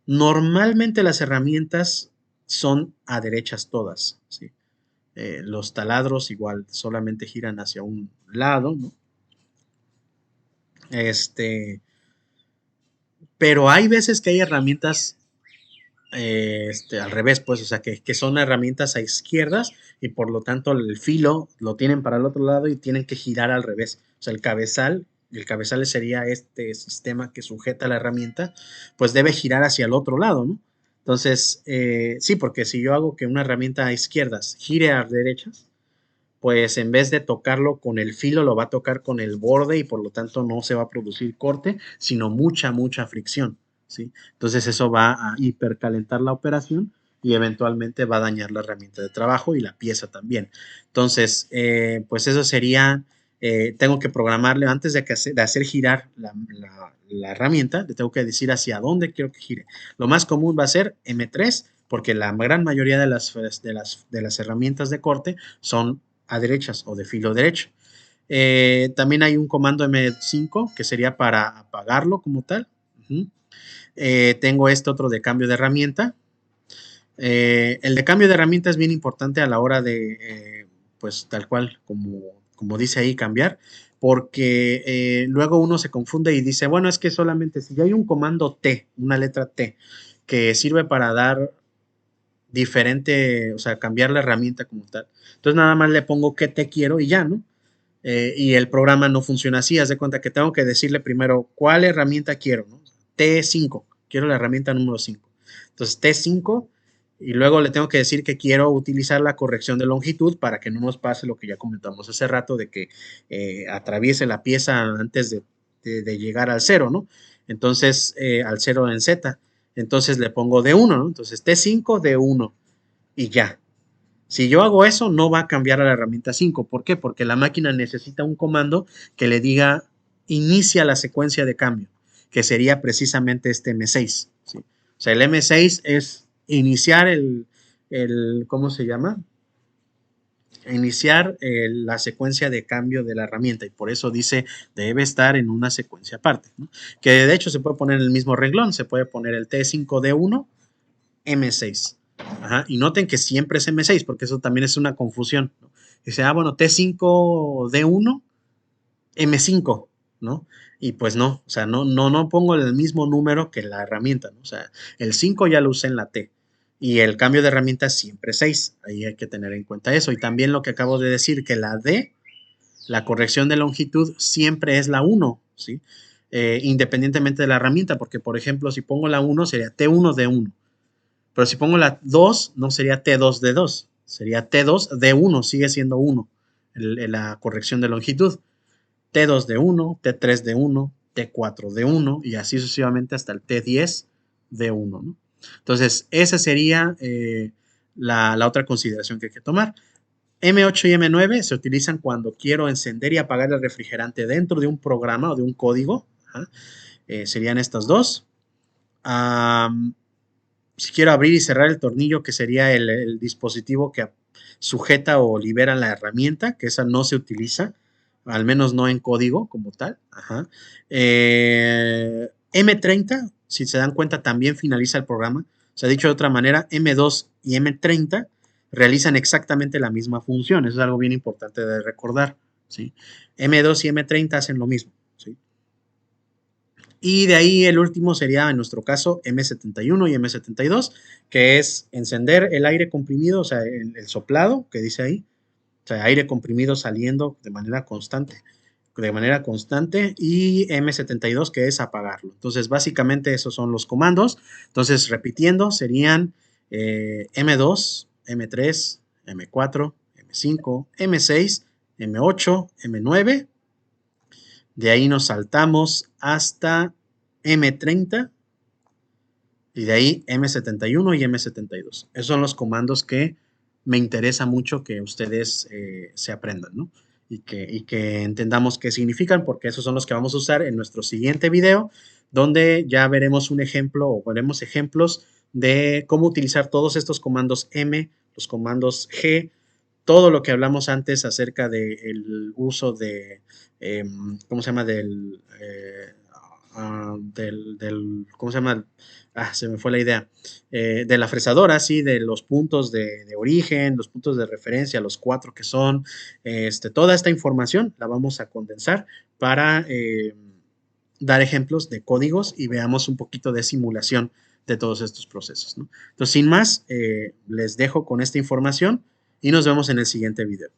Normalmente las herramientas son a derechas todas, ¿sí? Los taladros igual solamente giran hacia un lado, ¿no? Pero hay veces que hay herramientas al revés, pues, o sea, que son herramientas a izquierdas y por lo tanto el filo lo tienen para el otro lado y tienen que girar al revés. O sea, el cabezal sería este sistema que sujeta la herramienta, pues debe girar hacia el otro lado, ¿no? Entonces, sí, porque si yo hago que una herramienta a izquierdas gire a derechas, pues en vez de tocarlo con el filo, lo va a tocar con el borde y por lo tanto no se va a producir corte, sino mucha fricción, ¿sí? Entonces eso va a hipercalentar la operación y eventualmente va a dañar la herramienta de trabajo y la pieza también. Entonces, pues eso sería, tengo que programarle antes de hacer girar la herramienta, le tengo que decir hacia dónde quiero que gire. Lo más común va a ser M3, porque la gran mayoría de las herramientas de corte son a derechas o de filo derecho. También hay un comando M5 que sería para apagarlo como tal. Tengo este otro de cambio de herramienta. El de cambio de herramienta es bien importante a la hora de, pues tal cual, como dice ahí, cambiar, porque luego uno se confunde y dice, bueno, es que solamente si ya hay un comando T, una letra T, que sirve para dar diferente, o sea, cambiar la herramienta como tal. Entonces nada más le pongo qué te quiero y ya, ¿no? Y el programa no funciona así, haz de cuenta que tengo que decirle primero cuál herramienta quiero, ¿no? T5, quiero la herramienta número 5. Entonces T5 y luego le tengo que decir que quiero utilizar la corrección de longitud para que no nos pase lo que ya comentamos hace rato de que atraviese la pieza antes de llegar al 0, ¿no? Entonces, al 0 en Z. Entonces le pongo D1, ¿no? Entonces T5, D1 y ya. Si yo hago eso, no va a cambiar a la herramienta 5. ¿Por qué? Porque la máquina necesita un comando que le diga inicia la secuencia de cambio, que sería precisamente este M6. ¿Sí? O sea, el M6 es iniciar ¿cómo se llama? Iniciar la secuencia de cambio de la herramienta y por eso dice debe estar en una secuencia aparte, ¿no? Que de hecho se puede poner en el mismo renglón, se puede poner el T5D1 M6. Ajá, y noten que siempre es M6 porque eso también es una confusión, ¿no? Dice, bueno, T5D1 M5, ¿no? Y pues no, o sea, no pongo el mismo número que la herramienta, ¿no? O sea, el 5 ya lo usé en la T y el cambio de herramienta siempre es 6. Ahí hay que tener en cuenta eso. Y también lo que acabo de decir, que la D, la corrección de longitud, siempre es la 1, ¿sí? Independientemente de la herramienta, porque por ejemplo, si pongo la 1 sería T1D1, pero si pongo la 2 no sería T2D2, sería T2D1, sigue siendo 1 la corrección de longitud. T2D1, T3D1, T4D1 y así sucesivamente hasta el T10D1, ¿no? Entonces, esa sería la otra consideración que hay que tomar. M8 y M9 se utilizan cuando quiero encender y apagar el refrigerante dentro de un programa o de un código. Serían estas dos. Si quiero abrir y cerrar el tornillo, que sería el dispositivo que sujeta o libera la herramienta, que esa no se utiliza, al menos no en código como tal. Ajá. M30, si se dan cuenta, también finaliza el programa. O sea, dicho de otra manera, M2 y M30 realizan exactamente la misma función. Eso es algo bien importante de recordar, ¿sí? M2 y M30 hacen lo mismo, ¿sí? Y de ahí el último sería, en nuestro caso, M71 y M72, que es encender el aire comprimido, o sea, el soplado que dice ahí, o sea, aire comprimido saliendo de manera constante, y M72, que es apagarlo. Entonces, básicamente esos son los comandos. Entonces, repitiendo, serían M2, M3, M4, M5, M6, M8, M9. De ahí nos saltamos hasta M30 y de ahí M71 y M72. Esos son los comandos que me interesa mucho que ustedes se aprendan, ¿no? Y que entendamos qué significan, porque esos son los que vamos a usar en nuestro siguiente video, donde ya veremos un ejemplo o veremos ejemplos de cómo utilizar todos estos comandos M, los comandos G, todo lo que hablamos antes acerca del uso de, ¿cómo se llama? ¿Cómo se llama? Se me fue la idea. De la fresadora, sí, de los puntos de origen, los puntos de referencia, los 4 que son. Toda esta información la vamos a condensar para dar ejemplos de códigos y veamos un poquito de simulación de todos estos procesos, ¿no? Entonces, sin más, les dejo con esta información y nos vemos en el siguiente video.